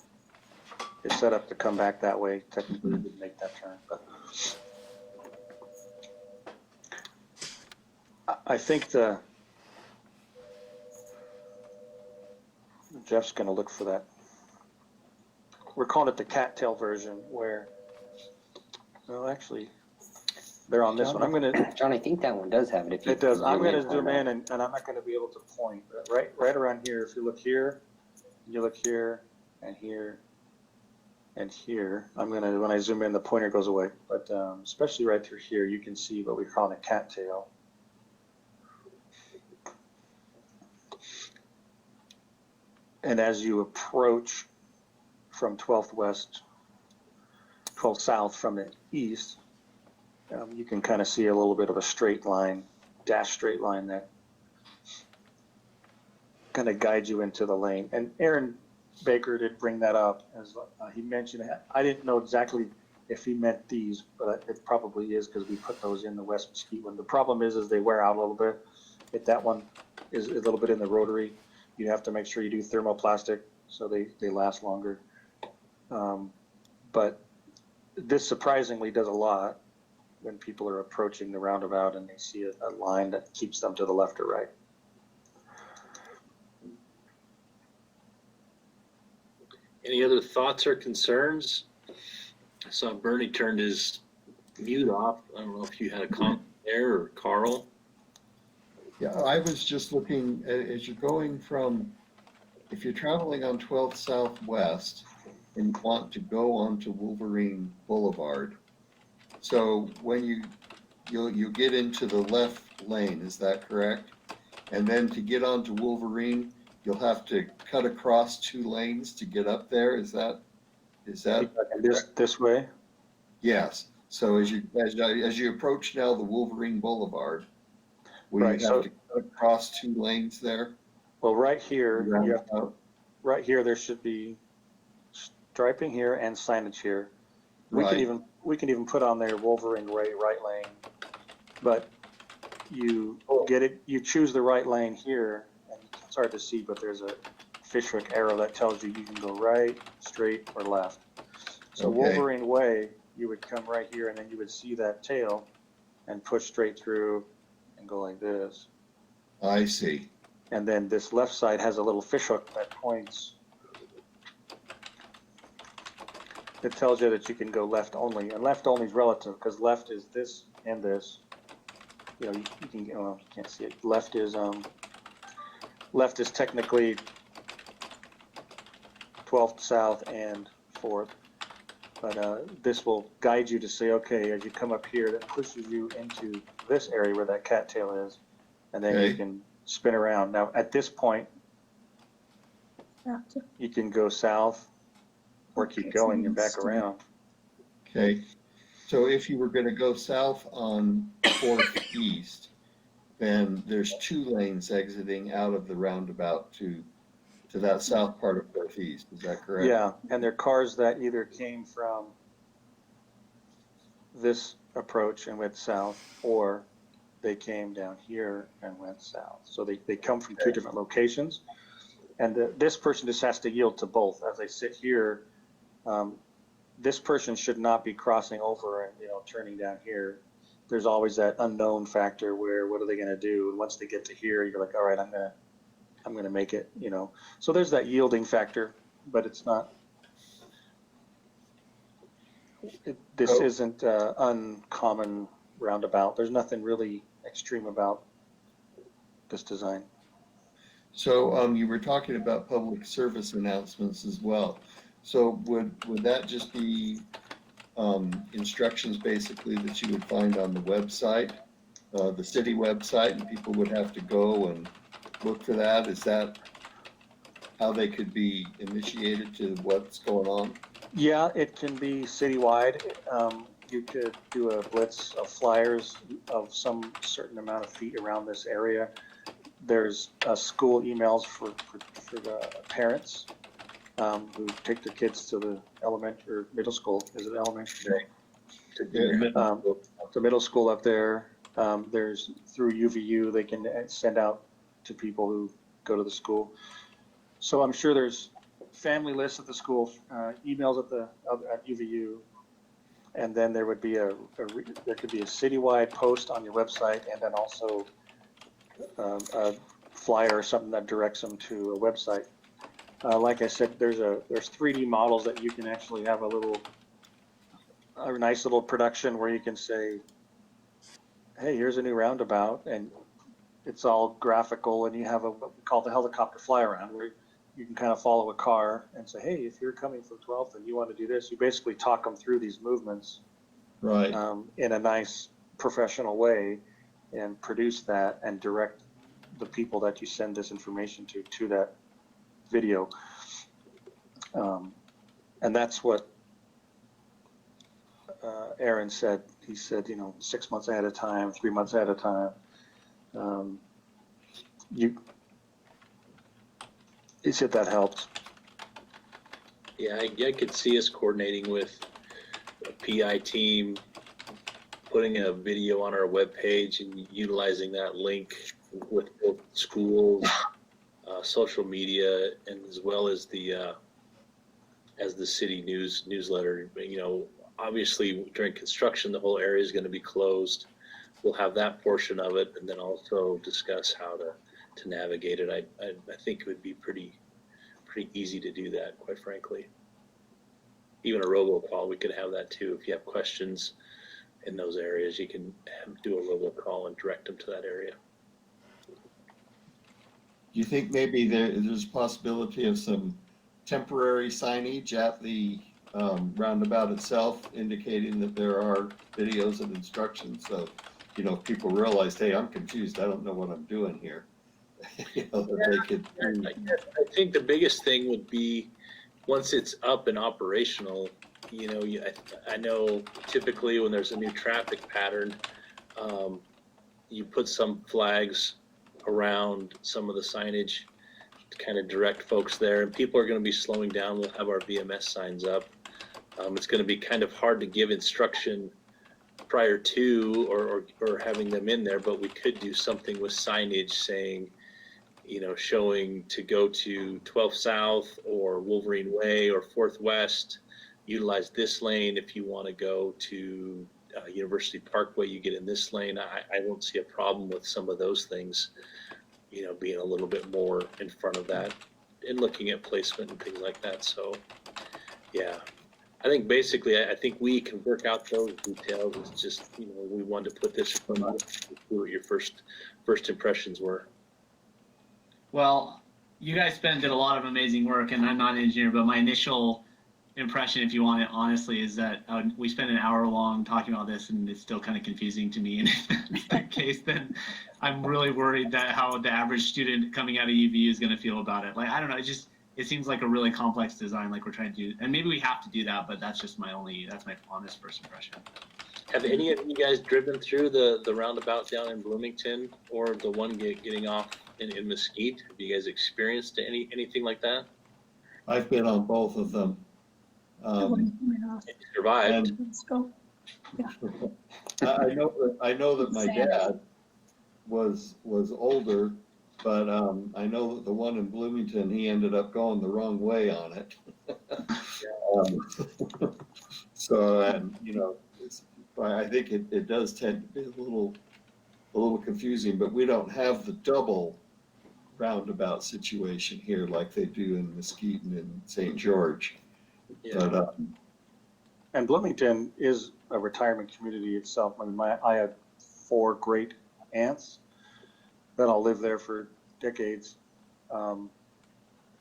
is set up to come back that way. Technically, it didn't make that turn, but I think Jeff's going to look for that. We're calling it the cattail version, where, well, actually, they're on this one. I'm going to. John, I think that one does have it. If you It does. I'm going to on zoom that. in, and I'm not going to be able to point. But right around here, if you look here, you look here, and here, and here. I'm going to, when I zoom in, the pointer goes away. But especially right through here, you can see what we call a cattail. And as you approach from 12th West, 12th South from the east, you can kind of see a little bit of a straight line, dash straight line that kind of guides you into the lane. And Aaron Baker did bring that up, as he mentioned. I didn't know exactly if he meant these, but it probably is, because we put those in the West Mesquite one. The problem is they wear out a little bit. If that one is a little bit in the rotary, you have to make sure you do thermoplastic so they last longer. But this surprisingly does a lot when people are approaching the roundabout and they see a line that keeps them to the left or right. Any other thoughts or concerns? I saw Bernie turned his mute off. I don't know if you had a comment there, or Carl. Yeah, I was just looking, as you're going from, if you're traveling on 12th Southwest and you want to go onto Wolverine Boulevard, so when you get into the left lane, is that correct? And then to get onto Wolverine, you'll have to cut across 2 lanes to get up there. Is that This way? Yes. So as you approach now the Wolverine Boulevard, will Right, you have to cut across 2 lanes there? Well, right here, Roundabout? right here, there should be striping here and signage here. We Right. can even put on there Wolverine Way right lane, but you get it. You choose the right lane here, and it's hard to see, but there's a fishhook arrow that tells you can go right, straight, or left. So Okay. Wolverine Way, you would come right here and then you would see that tail and push straight through and go like this. I see. And then this left side has a little fishhook that points. It tells you that you can go left only, and left only is relative because left is this and this. You know, you can, well, you can't see it. Left is technically 12th south and 4th, but this will guide you to say, okay, as you come up here, that pushes you into this area where that cattail is, and then you Okay. can spin around. Now, at this point, you can go south or keep going and back around. Okay. So if you were going to go south on 4th East, then there's 2 lanes exiting out of the roundabout to that south part of 4th East. Is that correct? Yeah, and they're cars that either came from this approach and went south, or they came down here and went south. So they come from 2 different locations, and this person just has to yield to both. As they sit here, this person should not be crossing over and, you know, turning down here. There's always that unknown factor where what are they going to do? And once they get to here, you're like, all right, I'm going to make it, you know. So there's that yielding factor, but it's not. This Oh. isn't uncommon roundabout. There's nothing really extreme about this design. So you were talking about public service announcements as well. So would that just be instructions basically that you would find on the website, the city website, and people would have to go and look for that? Is that how they could be initiated to what's going on? Yeah, it can be citywide. You could do a blitz of flyers of some certain amount of feet around this area. There's school emails for the parents who take their kids to the elementary or middle school. Is it elementary? The middle school up there. There's through UVU, they can send out to people who go to the school. So I'm sure there's family lists at the school, emails at UVU, and then there would be there could be a citywide post on your website, and then also a flyer or something that directs them to a website. Like I said, there's 3D models that you can actually have a nice little production where you can say, hey, here's a new roundabout, and it's all graphical, and you have what we call the helicopter fly around, where you can kind of follow a car and say, hey, if you're coming from 12th and you want to do this, you basically talk them through these movements Right. in a nice professional way and produce that and direct the people that you send this information to that video. And that's what Aaron said. He said, 6 months ahead of time, 3 months ahead of time. He said that helped. Yeah, I could see us coordinating with a PI team, putting a video on our webpage and utilizing that link with both schools, social media, and as well as the city newsletter. Obviously during construction, the whole area is going to be closed. We'll have that portion of it, and then also discuss how to navigate it. I think it would be pretty easy to do that, quite frankly. Even a robocall, we could have that too. If you have questions in those areas, you can do a robocall and direct them to that area. Do you think maybe there's a possibility of some temporary signage at the roundabout itself indicating that there are videos and instructions, so people realize, hey, I'm confused, I don't know what I'm doing here. That they could. I think the biggest thing would be once it's up and operational. I know typically when there's a new traffic pattern, you put some flags around some of the signage to kind of direct folks there, and people are going to be slowing down. We'll have our VMS signs up. It's going to be kind of hard to give instruction prior to or having them in there, but we could do something with signage saying, showing to go to 12 South or Wolverine Way or 4th West, utilize this lane. If you want to go to University Parkway, you get in this lane. I won't see a problem with some of those things, being a little bit more in front of that and looking at placement and things like that. So, yeah, I think basically, I think we can work out those details. It's just, we wanted to put this in front of you, see what your first impressions were. Well, you guys did a lot of amazing work, and I'm not an engineer, but my initial impression, if you want it honestly, is that we spent an hour long talking about this, and it's still kind of confusing to me. And if that's the case, then I'm really worried that how the average student coming out of UVU is going to feel about it. Like, I don't know, it seems like a really complex design, like we're trying to do, and maybe we have to do that, but that's just my honest first impression. Have any of you guys driven through the roundabout down in Bloomington or the one getting off in Mesquite? Have you guys experienced anything like that? I've been on both of them. You survived. Let's go. I know that my dad was older, but I know that the one in Bloomington, he ended up going the wrong way on it. So, I think it does tend to be a little confusing, but we don't have the double roundabout situation here like they do in Mesquite and in St. George. Yeah. But, And Bloomington is a retirement community itself. I mean, I had 4 great aunts that all lived there for decades. And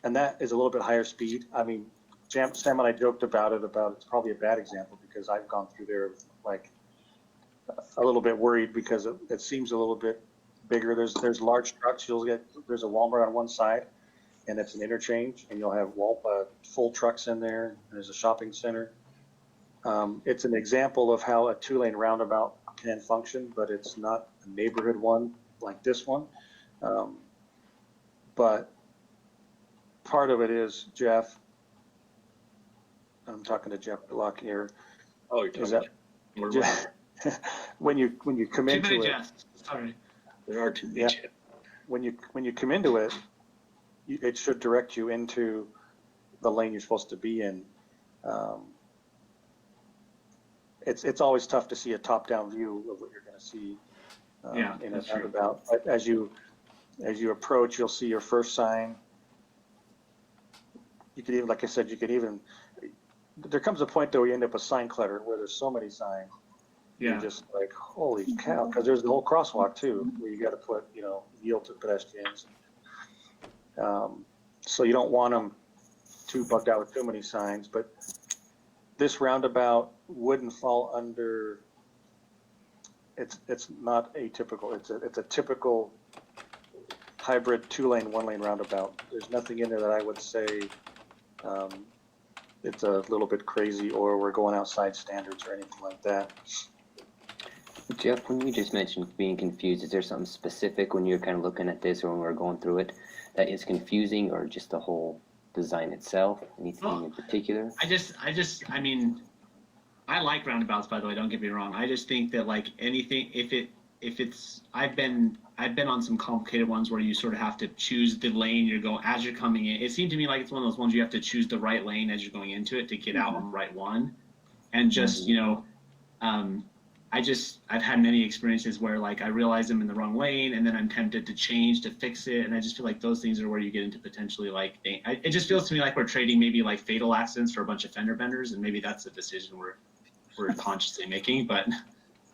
that is a little bit higher speed. I mean, Sam and I joked about it's probably a bad example because I've gone through there like a little bit worried because it seems a little bit bigger. There's large trucks. There's a Walmart on one side, and it's an interchange, and you'll have full trucks in there. There's a shopping center. It's an example of how a 2-lane roundabout can function, but it's not a neighborhood one like this one. But part of it is, Jeff, I'm talking to Jeff Block here. Oh, you're talking Is that we're just, when you come Too into many it, Jeffs. Sorry. there are too many. Yeah. when you come into it, it should direct you into the lane you're supposed to be in. It's always tough to see a top-down view of what you're going to see in a roundabout. But as you approach, you'll see your first sign. You could even, like I said, there comes a point though where you end up with sign clutter where there's so many signs. Yeah. You're just like, holy cow, because there's the whole crosswalk too, where you got to put, yield to pedestrians. So you don't want them too bugged out with too many signs, but this roundabout wouldn't fall under, it's not atypical. It's a typical hybrid 2-lane, 1-lane roundabout. There's nothing in there that I would say it's a little bit crazy or we're going outside standards or anything like that. Jeff, when you just mentioned being confused, is there something specific when you're kind of looking at this or when we're going through it that is confusing, or just the whole design itself? Anything in particular? I mean, I like roundabouts, by the way, don't get me wrong. I just think that like anything, I've been on some complicated ones where you sort of have to choose the lane you're going as you're coming in. It seemed to me like it's one of those ones you have to choose the right lane as you're going into it to get out on the right one. And just, I've had many experiences where like I realize I'm in the wrong lane and then I'm tempted to change to fix it. And I just feel like those things are where you get into potentially like, it just feels to me like we're trading maybe like fatal accidents for a bunch of fender benders. And maybe that's a decision we're consciously making, but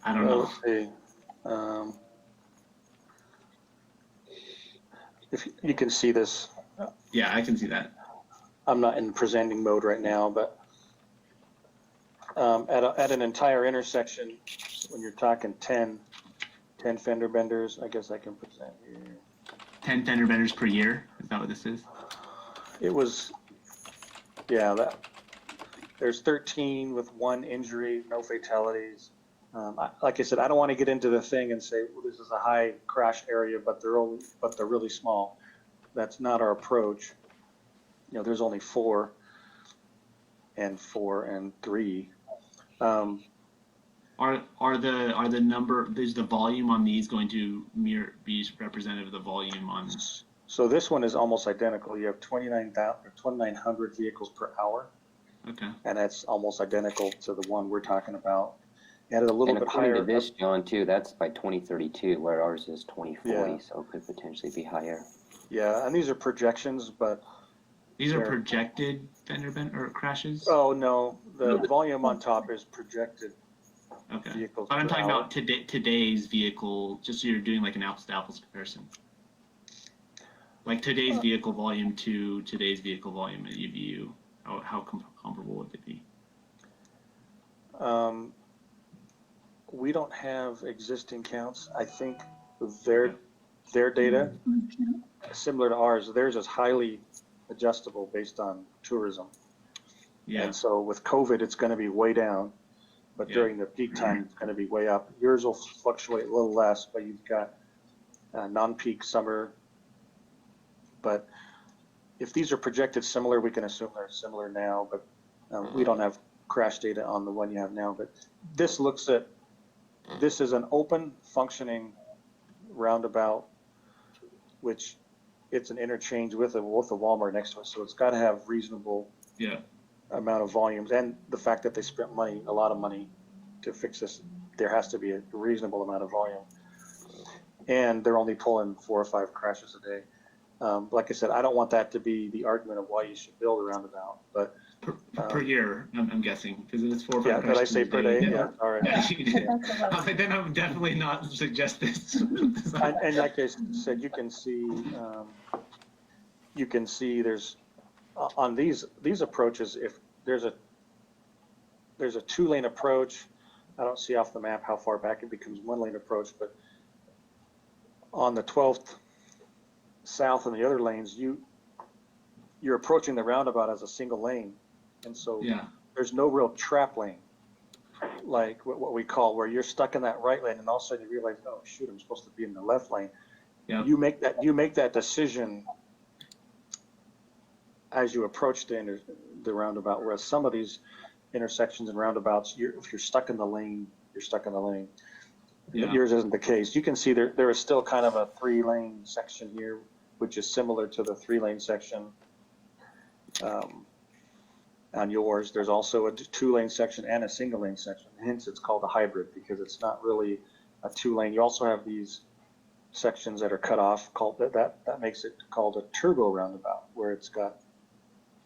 I don't know. Let's see. If you can see this, Yeah, I can see that. I'm not in presenting mode right now, but at an entire intersection, when you're talking 10 fender benders, I guess I can present here. 10 fender benders per year? Is that what this is? It was, there's 13 with 1 injury, no fatalities. Like I said, I don't want to get into the thing and say, well, this is a high crash area, but they're really small. That's not our approach. There's only 4 and 3. Are the number, is the volume on these going to be representative of the volume on? So this one is almost identical. You have 2,900 vehicles per hour, Okay. and that's almost identical to the one we're talking about. Added a little And bit according higher. to this, John, too, that's by 2032, where ours is 2040, Yeah. so it could potentially be higher. Yeah, and these are projections, but These are Sure. projected fender bender or crashes. oh no, the volume on top is projected Okay. vehicles But I'm per talking hour. about today's vehicle, just so you're doing like an apples to apples comparison. Like today's vehicle volume to today's vehicle volume at UVU, how comparable would they be? We don't have existing counts. I think their data, similar to ours, theirs is highly adjustable based on tourism. Yeah. And so with COVID, it's going to be way down, but Yeah. during the peak time, it's going to be way up. Yours will fluctuate a little less, but you've got non-peak summer. But if these are projected similar, we can assume they're similar now, but we don't have crash data on the one you have now. But this looks at, this is an open functioning roundabout, which it's an interchange with a Walmart next to it. So it's got to have reasonable Yeah. amount of volumes, and the fact that they spent money, a lot of money to fix this, there has to be a reasonable amount of volume. And they're only pulling 4 or 5 crashes a day. Like I said, I don't want that to be the argument of why you should build a roundabout, but Per year, I'm guessing, because it's 4 or 5 yeah, did I crashes say a per day? Yeah. Yeah, all right. Yeah, you did. Then I would definitely not suggest this. And like I said, you can see there's on these approaches, if there's a 2-lane approach, I don't see off the map how far back it becomes 1-lane approach, but on the 12th south and the other lanes, you're approaching the roundabout as a single lane, and so Yeah. there's no real trap lane, like what we call, where you're stuck in that right lane and all of a sudden you realize, oh shoot, I'm supposed to be in the left lane. Yeah. You make that decision as you approach the roundabout, whereas some of these intersections and roundabouts, if you're stuck in the lane, you're stuck in the lane. Yeah. Yours isn't the case. You can see there is still kind of a 3-lane section here, which is similar to the 3-lane section on yours. There's also a 2-lane section and a single-lane section. Hence, it's called a hybrid because it's not really a 2-lane. You also have these sections that are cut off. Called that makes it called a turbo roundabout, where it's got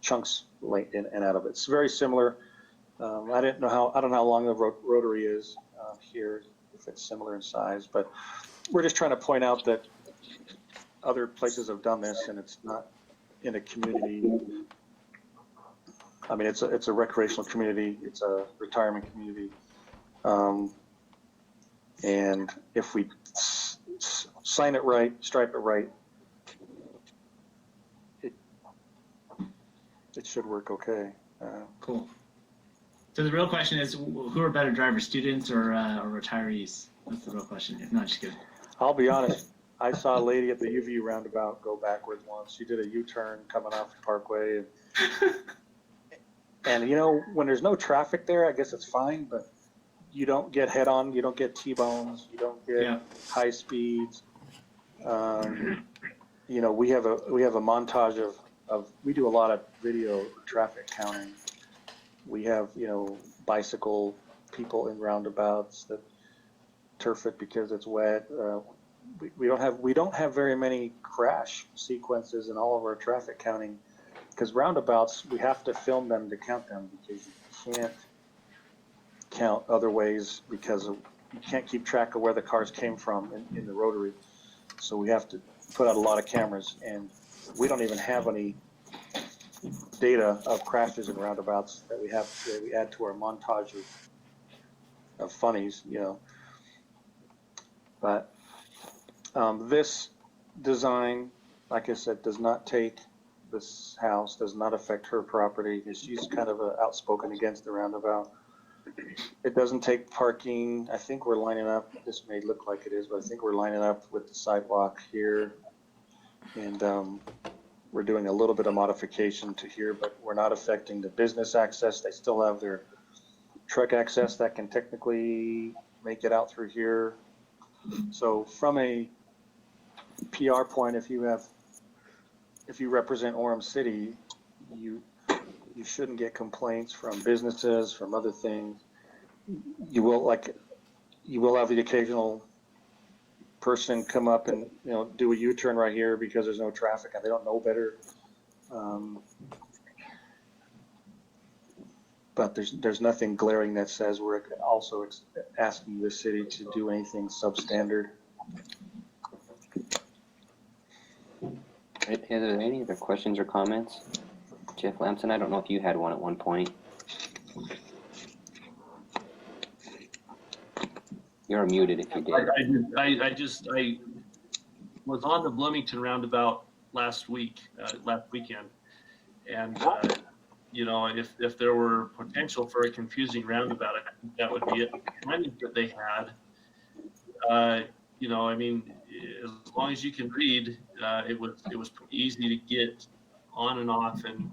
chunks in and out of it. It's very similar. I don't know how long the rotary is here, if it's similar in size, but we're just trying to point out that other places have done this, and it's not in a community. I mean, it's a recreational community, it's a retirement community, and if we sign it right, stripe it right, it should work okay. Cool. So the real question is, who are better drivers, students or retirees? That's the real question. If not, just kidding. I'll be honest, I saw a lady at the UVU roundabout go backwards once. She did a U-turn coming off the Parkway. And you know, when there's no traffic there, I guess it's fine, but you don't get head on, you don't get T-bones, you don't get high speeds. You know, we have a montage of we do a lot of video traffic counting. We have, you know, bicycle people in roundabouts that turf it because it's wet. We don't have very many crash sequences in all of our traffic counting, because roundabouts, we have to film them to count them, because you can't count other ways because you can't keep track of where the cars came from in the rotary. So we have to put out a lot of cameras, and we don't even have any data of crashes and roundabouts that we add to our montage of funnies, you know. But this design, like I said, does not take this house, does not affect her property. She's kind of outspoken against the roundabout. It doesn't take parking. I think we're lining up, this may look like it is, but I think we're lining up with the sidewalk here. And we're doing a little bit of modification to here, but we're not affecting the business access. They still have their truck access that can technically make it out through here. So from a PR point, if you have if you represent Orem City, you shouldn't get complaints from businesses, from other things. You will have the occasional person come up and, do a U-turn right here because there's no traffic and they don't know better. But there's nothing glaring that says we're also asking the city to do anything substandard. Right, are there any other questions or comments? Jeff Lamson, I don't know if you had one at one point. You're muted if you did. I was on the Bloomington Roundabout last weekend, and if there were potential for a confusing roundabout, I think that would be it. The training that they had, as long as you can read, it was pretty easy to get on and off, and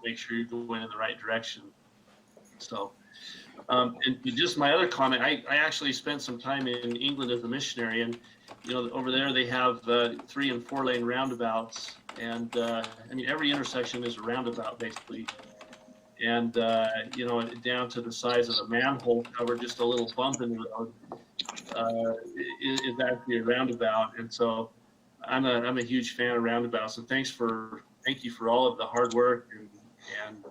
make sure you're going in the right direction. So. And just my other comment, I actually spent some time in England as a missionary, and over there they have 3 and 4 lane roundabouts, and every intersection is a roundabout basically, and down to the size of a manhole cover, just a little bump in the road is actually a roundabout. And so I'm a huge fan of roundabouts, and thank you for all of the hard work and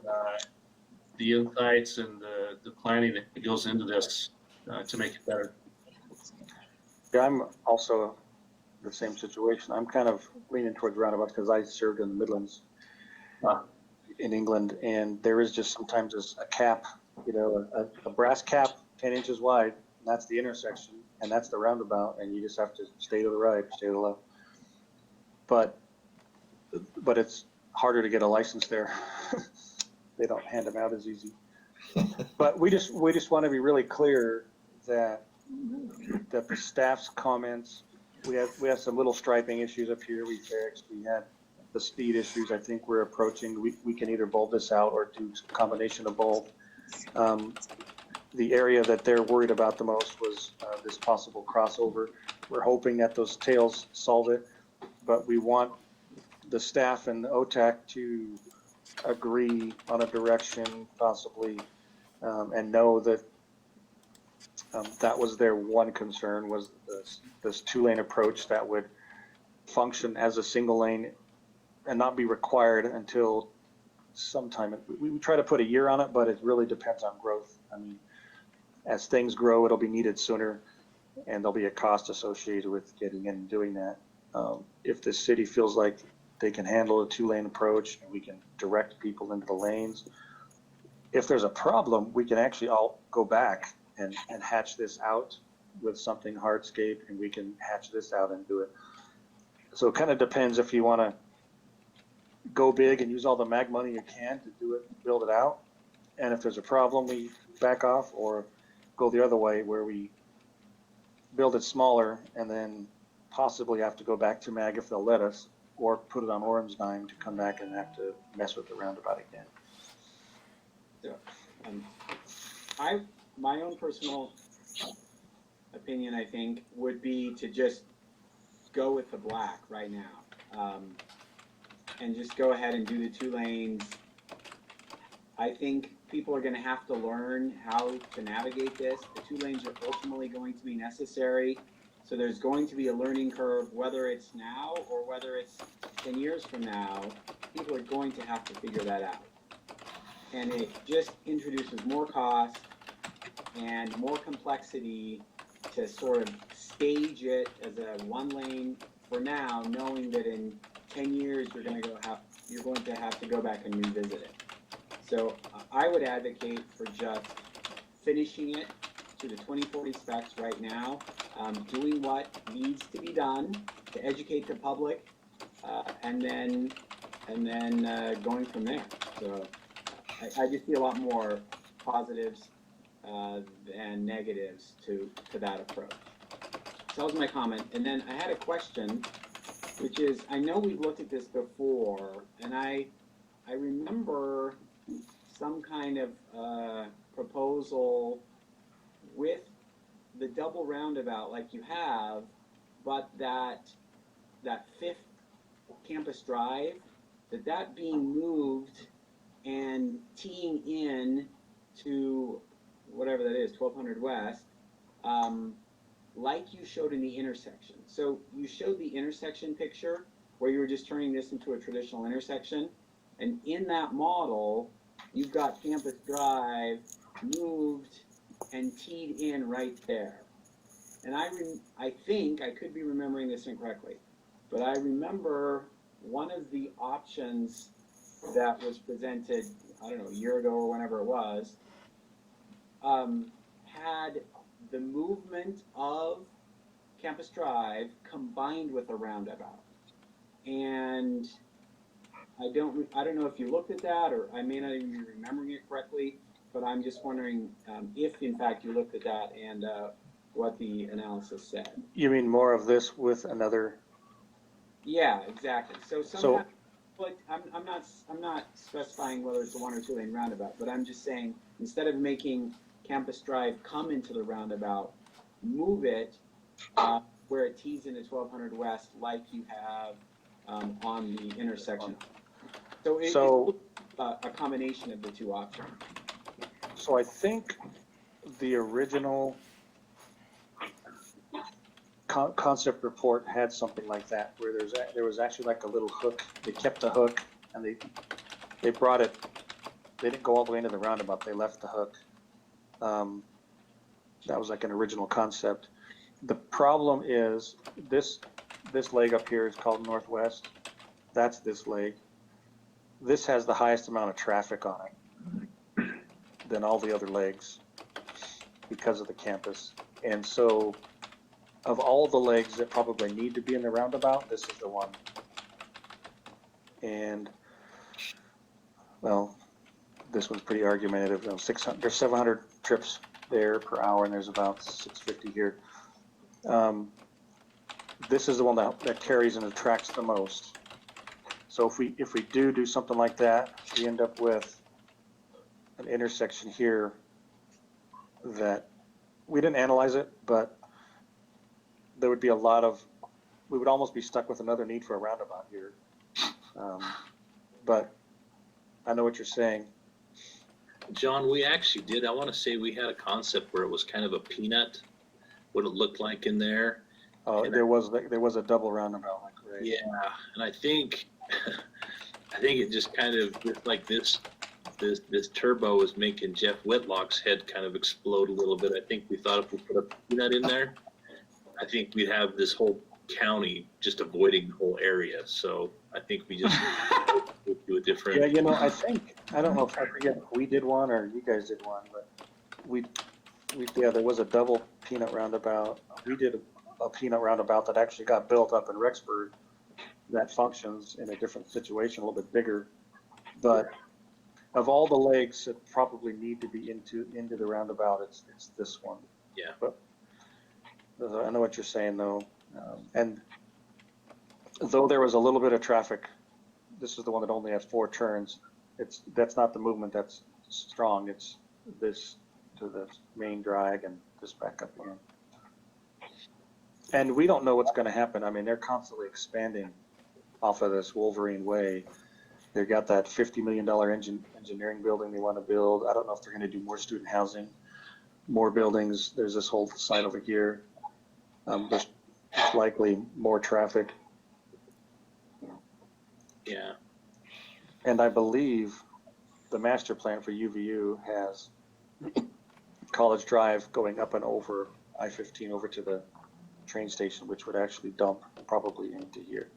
the insights and the planning that goes into this to make it better. Yeah, I'm also the same situation. I'm kind of leaning towards roundabouts because I served in the Midlands in England, and there is just sometimes a cap, a brass cap 10 inches wide, and that's the intersection, and that's the roundabout, and you just have to stay to the right, stay to the left. But it's harder to get a license there. They don't hand them out as easy. But we just want to be really clear that the staff's comments, we have some little striping issues up here we fixed. We had the speed issues I think we're approaching. We can either bulb this out or do a combination of both. The area that they're worried about the most was this possible crossover. We're hoping that those tails solve it, but we want the staff and the OTAC to agree on a direction possibly, and know that that was their one concern, was this 2-lane approach that would function as a single lane and not be required until sometime. We try to put a year on it, but it really depends on growth. As things grow, it'll be needed sooner, and there'll be a cost associated with getting in and doing that. If the city feels like they can handle a 2-lane approach and we can direct people into the lanes, if there's a problem, we can actually all go back and hatch this out with something hardscape, and we can hatch this out and do it. So it kind of depends if you want to go big and use all the MAG money you can to do it, build it out. And if there's a problem, we back off, or go the other way where we build it smaller and then possibly have to go back to MAG if they'll let us, or put it on Orem's dime to come back and have to mess with the roundabout again. My own personal opinion, I think, would be to just go with the black right now, and just go ahead and do the 2 lanes. I think people are going to have to learn how to navigate this. The 2 lanes are ultimately going to be necessary. So there's going to be a learning curve, whether it's now or whether it's 10 years from now. People are going to have to figure that out. And it just introduces more cost and more complexity to sort of stage it as a 1 lane for now, knowing that in 10 years you're going to have to go back and revisit it. So I would advocate for just finishing it to the 2040 specs right now, doing what needs to be done to educate the public, and then going from there. So I just see a lot more positives and negatives to that approach. So that was my comment. And then I had a question, which is, I know we've looked at this before, and I remember some kind of proposal with the double roundabout like you have, but that 5th Campus Drive that being moved and teeing in to whatever that is, 1200 West, like you showed in the intersection. So you showed the intersection picture where you were just turning this into a traditional intersection. And in that model, you've got Campus Drive moved and teed in right there. And I think, I could be remembering this incorrectly, but I remember one of the options that was presented, I don't know, a year ago or whenever it was, had the movement of Campus Drive combined with a roundabout. And I don't know if you looked at that, or I may not even be remembering it correctly, but I'm just wondering if in fact you looked at that and what the analysis said. You mean more of this with another? Yeah, exactly. So sometimes, but I'm not specifying whether it's a 1 or 2 lane roundabout, but I'm just saying instead of making Campus Drive come into the roundabout, move it where it tees into 1200 West like you have on the intersection. So it's a combination of the two options. So I think the original concept report had something like that, where there was actually like a little hook. They kept the hook and they brought it. They didn't go all the way into the roundabout. They left the hook. That was like an original concept. The problem is this leg up here is called Northwest. That's this leg. This has the highest amount of traffic on it than all the other legs because of the campus. And so of all the legs that probably need to be in the roundabout, this is the one. And well, this one's pretty argumentative. You know, 600, there's 700 trips there per hour, and there's about 650 here. This is the one that carries and attracts the most. So if we do something like that, we end up with an intersection here that we didn't analyze it, but there would be a lot of, we would almost be stuck with another need for a roundabout here. But I know what you're saying. John, we actually did. I want to say we had a concept where it was kind of a peanut, what it looked like in there. Oh, there was a double roundabout, like right. Yeah, and I think it just kind of just like this turbo is making Jeff Whitlock's head kind of explode a little bit. I think we thought if we put a peanut in there, I think we'd have this whole county just avoiding the whole area. So I think we just do a different. Yeah, you know, I don't know if I forget if we did one or you guys did one, but there was a double peanut roundabout. We did a peanut roundabout that actually got built up in Rexburg that functions in a different situation, a little bit bigger. But of all the legs that probably need to be into the roundabout, it's this one. Yeah. But I know what you're saying though, and though there was a little bit of traffic, this is the one that only has 4 turns. That's not the movement that's strong. It's this to the main drag and this back up again. And we don't know what's going to happen. I mean, they're constantly expanding off of this Wolverine Way. They've got that $50 million engineering building they want to build. I don't know if they're going to do more student housing, more buildings. There's this whole side over here. There's likely more traffic. Yeah. And I believe the master plan for UVU has College Drive going up and over I-15 over to the train station, which would actually dump probably into here.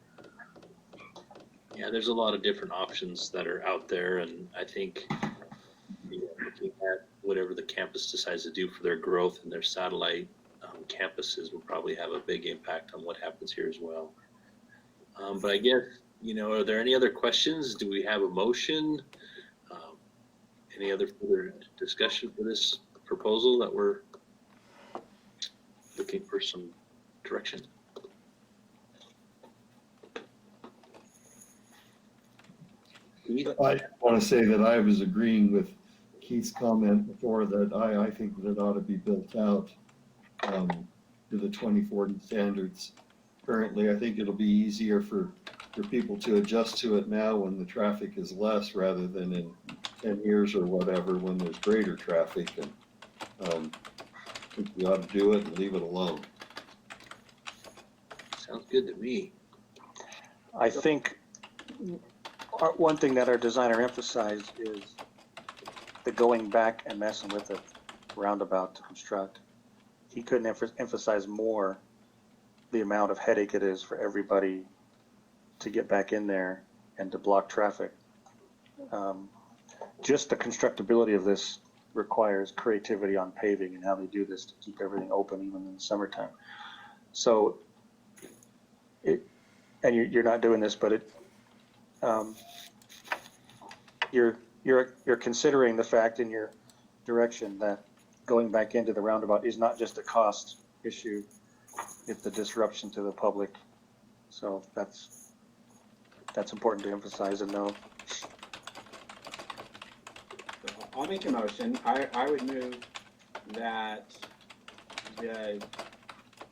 Yeah, there's a lot of different options that are out there, and I think looking at whatever the campus decides to do for their growth and their satellite campuses will probably have a big impact on what happens here as well. But I guess, are there any other questions? Do we have a motion? Any other further discussion for this proposal that we're looking for some direction? I want to say that I was agreeing with Keith's comment before that I think that it ought to be built out to the 2040 standards. Currently, I think it'll be easier for for people to adjust to it now when the traffic is less rather than in 10 years or whatever when there's greater traffic. And I think we ought to do it and leave it alone. Sounds good to me. I think one thing that our designer emphasized is the going back and messing with the roundabout to construct. He couldn't emphasize more the amount of headache it is for everybody to get back in there and to block traffic. Just the constructability of this requires creativity on paving and how they do this to keep everything open even in the summertime. So and you're not doing this, but you're considering the fact in your direction that going back into the roundabout is not just a cost issue, it's a disruption to the public. So that's important to emphasize and know. I'll make a motion. I would move that the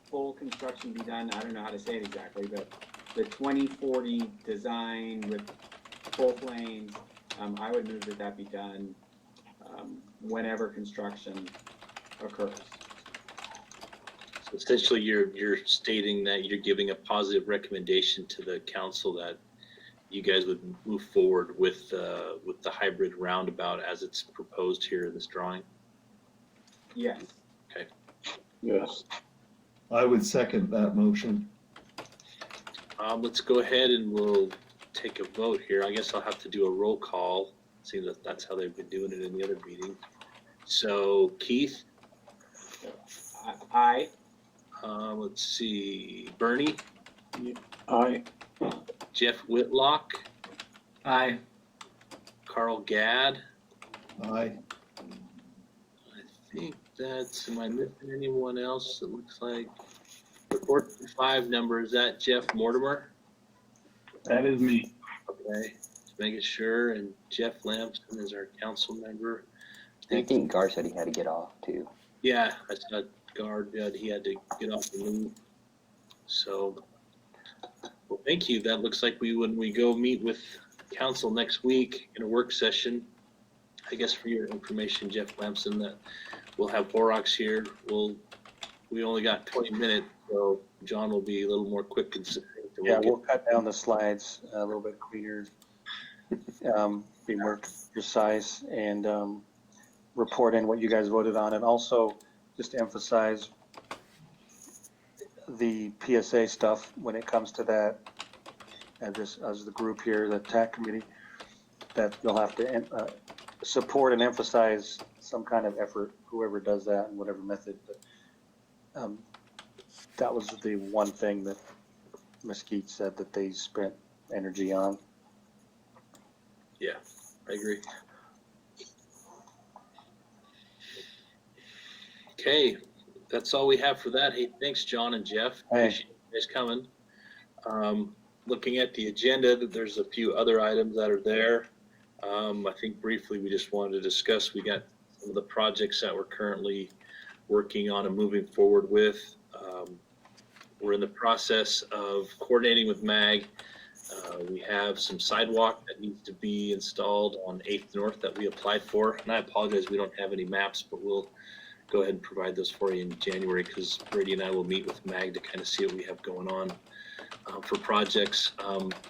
full construction be done, I don't know how to say it exactly, but the 2040 design with both lanes, I would move that be done whenever construction occurs. So essentially, you're stating that you're giving a positive recommendation to the council that you guys would move forward with the hybrid roundabout as it's proposed here in this drawing. Yes. Yes. I would second that motion. Let's go ahead and we'll take a vote here. I guess I'll have to do a roll call. See that that's how they've been doing it in the other meeting. So Keith, Aye. let's see, Bernie, Aye. Jeff Whitlock, Aye. Carl Gadd. Aye. I think that's, am I missing anyone else? It looks like the 425 number, is that Jeff Mortimer? That is me. Okay, just making sure. And Jeff Lamson is our council member. I think Gar said he had to get off too. Yeah, I saw Guard, he had to get off the move. So, well, thank you. That looks like when we go meet with council next week in a work session, I guess for your information, Jeff Lamson, that we'll have Horrocks here. We only got 20 minutes, so John will be a little more quick and succinct. Yeah, we'll cut down the slides a little bit cleaner, be more precise, and report in what you guys voted on, and also just to emphasize the PSA stuff when it comes to that, and just as the group here, the TAC committee, that you'll have to support and emphasize some kind of effort, whoever does that in whatever method. But that was the one thing that Mesquite said that they spent energy on. Yeah, I agree. Okay, that's all we have for that. Hey, thanks, John and Jeff. Hey. Appreciate you guys coming. Looking at the agenda, there's a few other items that are there. I think briefly we just wanted to discuss, we got some of the projects that we're currently working on and moving forward with. We're in the process of coordinating with MAG. We have some sidewalk that needs to be installed on 8th North that we applied for. And I apologize, we don't have any maps, but we'll go ahead and provide those for you in January, because Brady and I will meet with MAG to kind of see what we have going on for projects.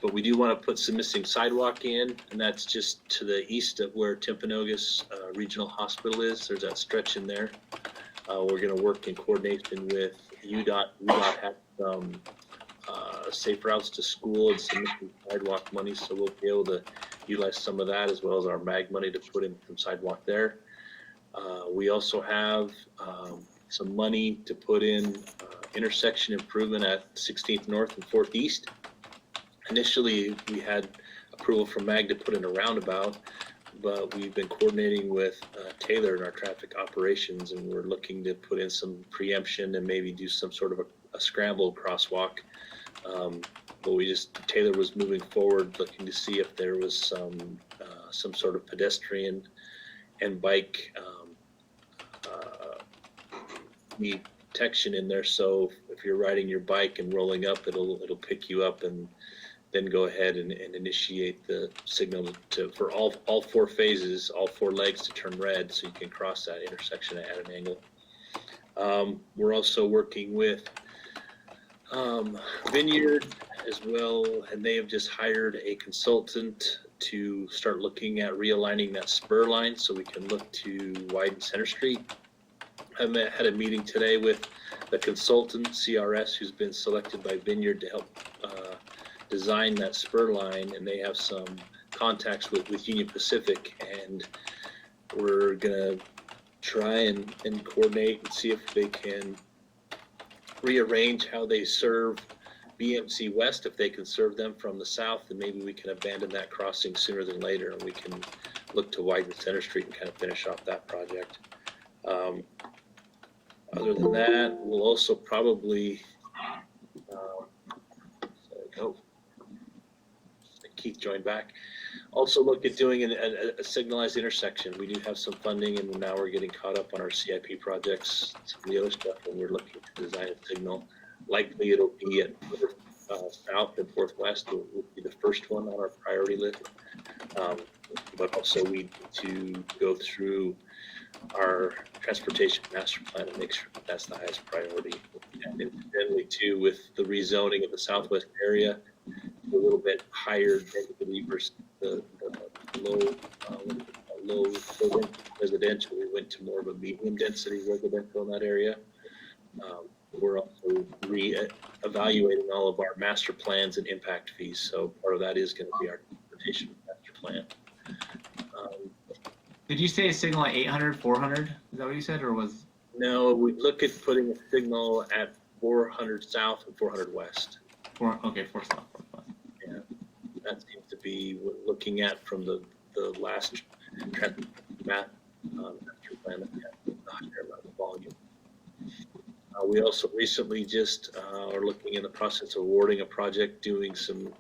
But we do want to put some missing sidewalk in, and that's just to the east of where Timpanogos Regional Hospital is. There's that stretch in there. We're going to work in coordination with UDOT. UDOT has some safe routes to school and some missing sidewalk money, so we'll be able to utilize some of that as well as our MAG money to put in some sidewalk there. We also have some money to put in intersection improvement at 16th North and 4th East. Initially, we had approval from MAG to put in a roundabout, but we've been coordinating with Taylor in our traffic operations, and we're looking to put in some preemption and maybe do some sort of a scramble crosswalk. But Taylor was moving forward, looking to see if there was some sort of pedestrian and bike detection in there. So if you're riding your bike and rolling up, it'll pick you up and then go ahead and initiate the signal for all 4 phases, all 4 legs to turn red, so you can cross that intersection at an angle. We're also working with Vineyard as well, and they have just hired a consultant to start looking at realigning that spur line so we can look to widen Center Street. I had a meeting today with the consultant, CRS, who's been selected by Vineyard to help design that spur line, and they have some contacts with Union Pacific, and we're gonna try and coordinate and see if they can rearrange how they serve BMC West. If they can serve them from the south, then maybe we can abandon that crossing sooner than later, and we can look to widen Center Street and kind of finish off that project. Other than that, we'll also probably Keith joined back. Also look at doing a signalized intersection. We do have some funding, and now we're getting caught up on our CIP projects, some of the other stuff, and we're looking to design a signal. Likely it'll be at south and northwest will be the first one on our priority list. But also we need to go through our transportation master plan and make sure that that's the highest priority. And incidentally too, with the rezoning of the southwest area, a little bit higher density versus the low residential, we went to more of a medium density residential in that area. We're also re-evaluating all of our master plans and impact fees. So part of that is going to be our transportation master plan. Did you say a signal at 800, 400? Is that what you said, or was? No, we look at putting a signal at 400 south and 400 west. 4 south, 4 west. Yeah, that seems to be looking at from the last master plan that we have the higher level volume. We also recently just are looking in the process of awarding a project doing some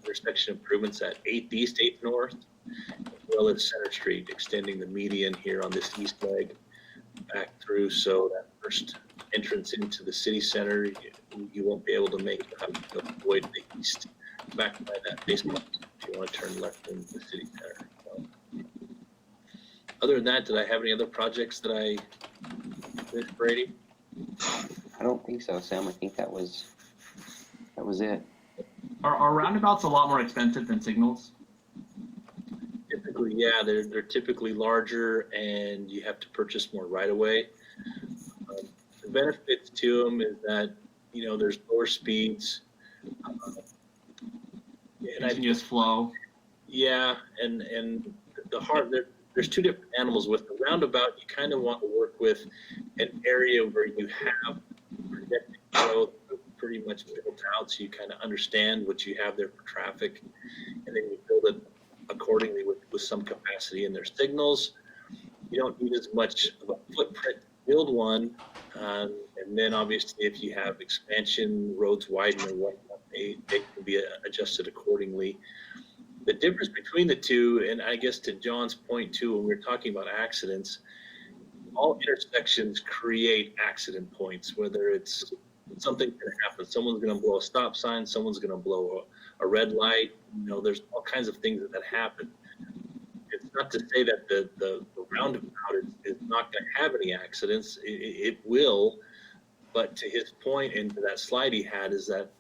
intersection improvements at 8th East, 8th North, as well as Center Street, extending the median here on this east leg back through, so that first entrance into the city center, you won't be able to make it. Have to avoid the east, back by that basement if you want to turn left in the city center. So, other than that, did I have any other projects that I missed, Brady? I don't think so, Sam. I think that was it. Are roundabouts a lot more expensive than signals? Typically, yeah, they're typically larger, and you have to purchase more right away. The benefits to them is that there's lower speeds, and Continuous flow. Yeah, and there's 2 different animals with the roundabout. You kind of want to work with an area where you have projected growth pretty much built out, so you kind of understand what you have there for traffic, and then you build it accordingly with some capacity in their signals. You don't need as much of a footprint to build one, and then obviously if you have expansion, roads widen or whatnot, they can be adjusted accordingly. The difference between the two, and I guess to John's point too, when we're talking about accidents, all intersections create accident points, whether it's something can happen. Someone's going to blow a stop sign, someone's going to blow a red light. There's all kinds of things that happen. It's not to say that the roundabout is not going to have any accidents. It will, but to his point and to that slide he had is that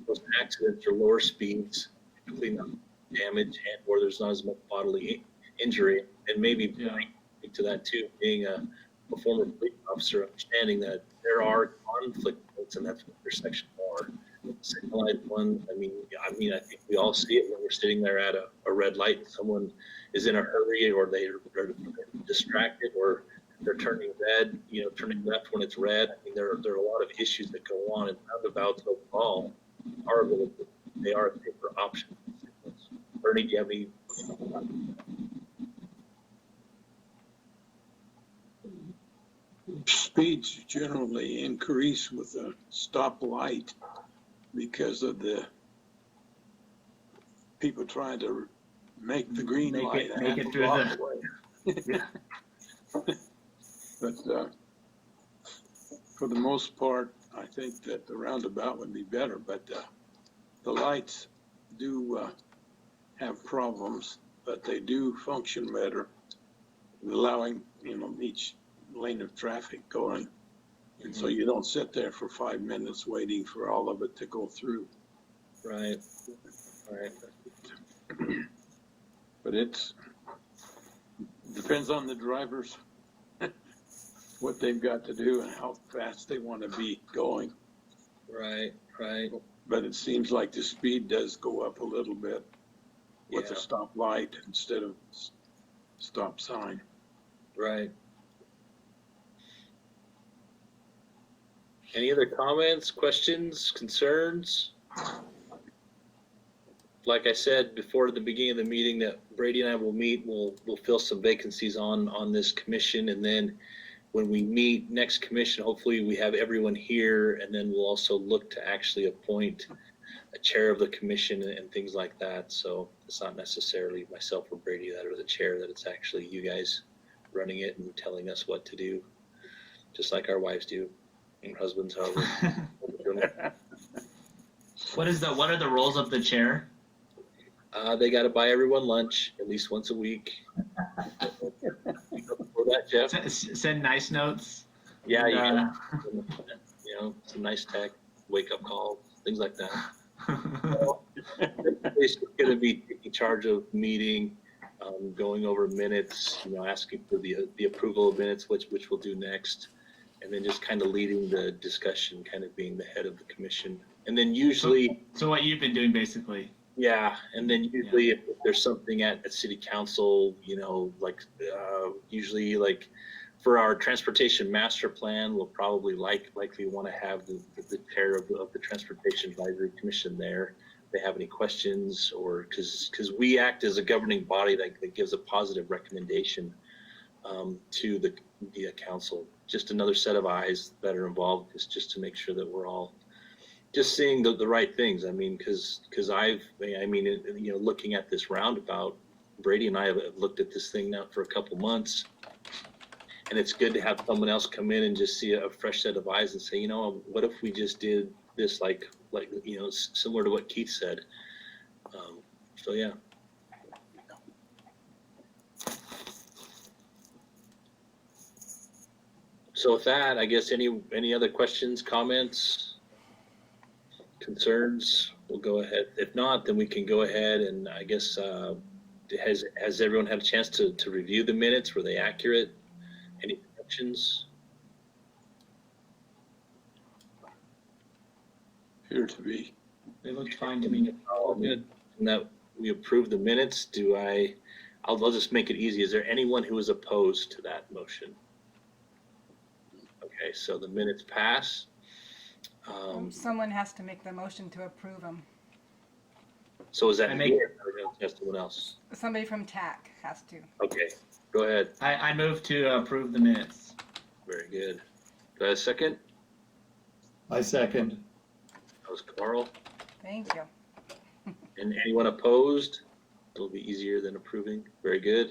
those accidents are lower speeds, typically not damage, and or there's not as much bodily injury. And maybe speak to that too, being a former police officer, understanding that there are conflict points, and that's what intersections are. Signalized one, I mean, I think we all see it when we're sitting there at a red light and someone is in a hurry, or they're distracted, or they're turning red, turning left when it's red. I mean, there are a lot of issues that go on, and roundabouts overall they are a safer option. Bernie, do you have any? Speeds generally increase with a stoplight because of the people trying to make the green light. Make it through the. But for the most part, I think that the roundabout would be better, but the lights do have problems, but they do function better, allowing, each lane of traffic going. And so you don't sit there for 5 minutes waiting for all of it to go through. Right. Right. But depends on the drivers, what they've got to do and how fast they want to be going. Right. Right. But it seems like the speed does go up a little bit with Yeah. a stop light instead of stop sign. Right. Any other comments, questions, concerns? Like I said before the beginning of the meeting, that Brady and I will meet, we'll fill some vacancies on this commission, and then when we meet next commission, hopefully we have everyone here, and then we'll also look to actually appoint a chair of the commission and things like that. So it's not necessarily myself or Brady that are the chair, that it's actually you guys running it and telling us what to do, just like our wives do, and husbands, however. What are the roles of the chair? They got to buy everyone lunch at least once a week. For that, Jeff. Send nice notes. Yeah, you And, got, some nice tech, wake up calls, things like that. It's going to be taking charge of meeting, going over minutes, asking for the approval of minutes, which we'll do next, and then just kind of leading the discussion, kind of being the head of the commission. And then usually, so what you've been doing basically. yeah, and then usually if there's something at city council, usually like for our transportation master plan, we'll probably likely want to have the chair of the Transportation Advisory Commission there. If they have any questions, or because we act as a governing body that gives a positive recommendation to the council. Just another set of eyes that are involved, is just to make sure that we're all just seeing the right things. I mean, because looking at this roundabout, Brady and I have looked at this thing now for a couple months, and it's good to have someone else come in and just see a fresh set of eyes and say, what if we just did this like similar to what Keith said. So yeah. So with that, I guess any other questions, comments, concerns? We'll go ahead. If not, then we can go ahead and I guess has everyone had a chance to review the minutes? Were they accurate? Any corrections? Appear to be. They looked fine to me. Oh, good. And that we approved the minutes. I'll just make it easy. Is there anyone who is opposed to that motion? Okay, so the minutes pass. Someone has to make the motion to approve them. So is that I me make- or just someone else? Somebody from TAC has to. Okay, go ahead. I move to approve the minutes. Very good. Do I have a second? I second. That was Carl. Thank you. And anyone opposed? It'll be easier than approving. Very good.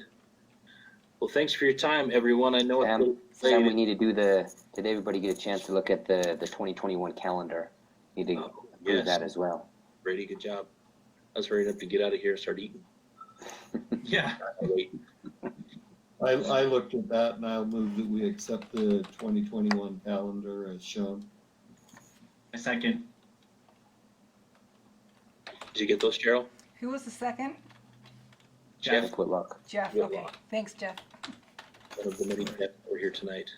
Well, thanks for your time, everyone. I know it's a Sam, little Sam, we late. need to do did everybody get a chance to look at the 2021 calendar? Need to do Yes, that as well. Brady, good job. I was ready enough to get out of here and start eating. Yeah. Wait. I looked at that and I'll move that we accept the 2021 calendar as shown. A second. Did you get those, Cheryl? Who was the second? Jeff, Whitlock. Jeff. Yeah. Okay. Thanks, Jeff. one of the many that were here tonight.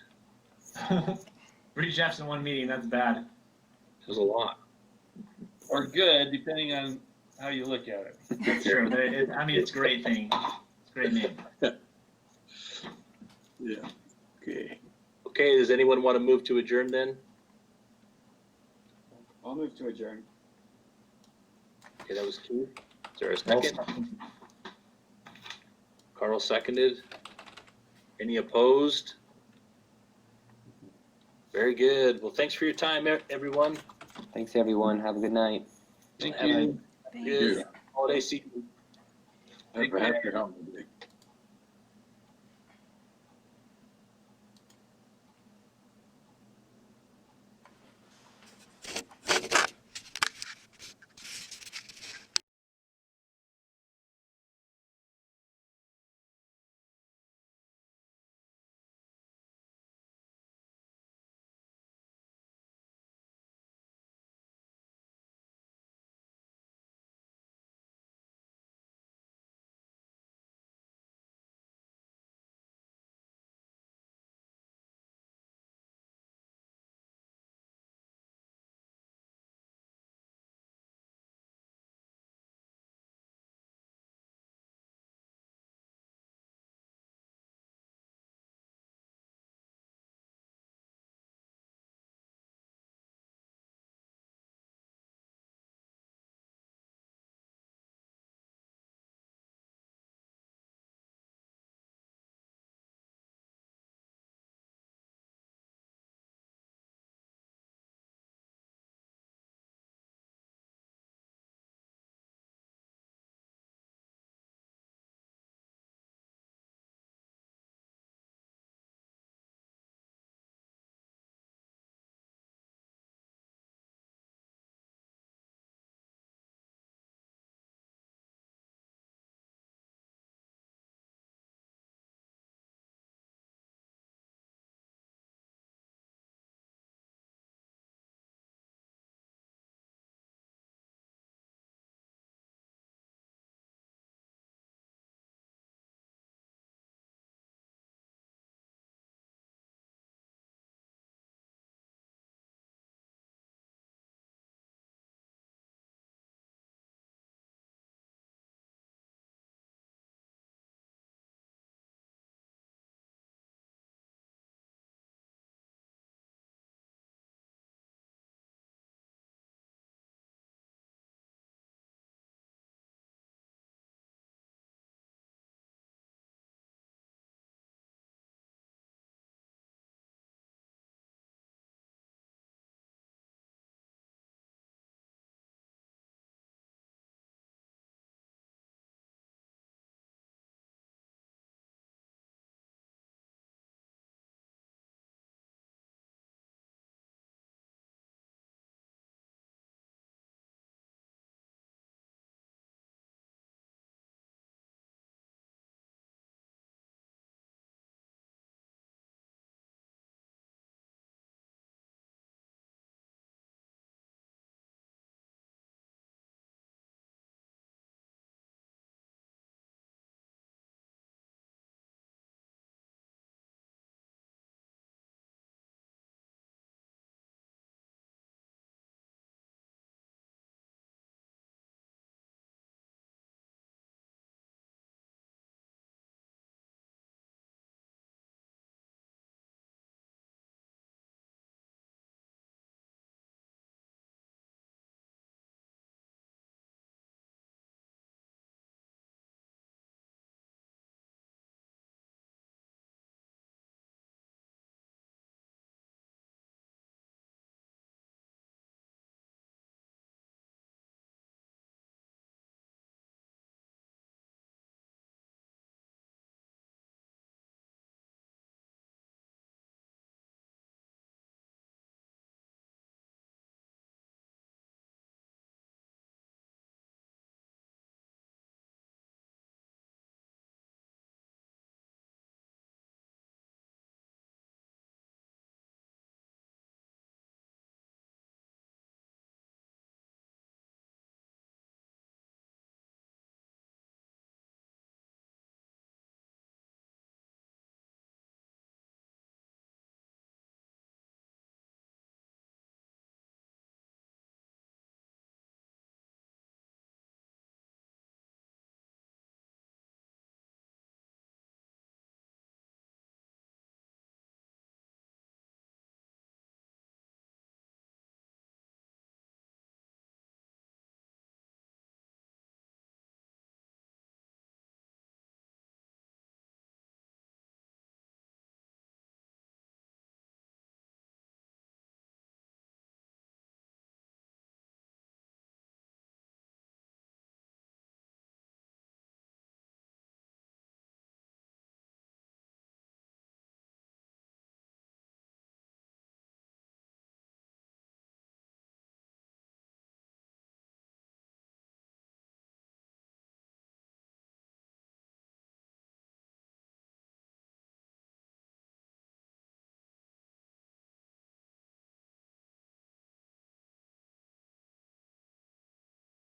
3 Jeffs in one meeting, that's bad. It was a lot. Or good, depending on how you look at it. That's true. It's a great thing. It's a great name. Yeah, okay. Okay, does anyone want to move to adjourn then? I'll move to adjourn. Okay, that was Keith. Is there a second? Carl seconded. Any opposed? Very good. Well, thanks for your time, everyone. Thanks, everyone. Have a good night. Thank Have a you. Thanks. good holiday season. Have a happy holiday.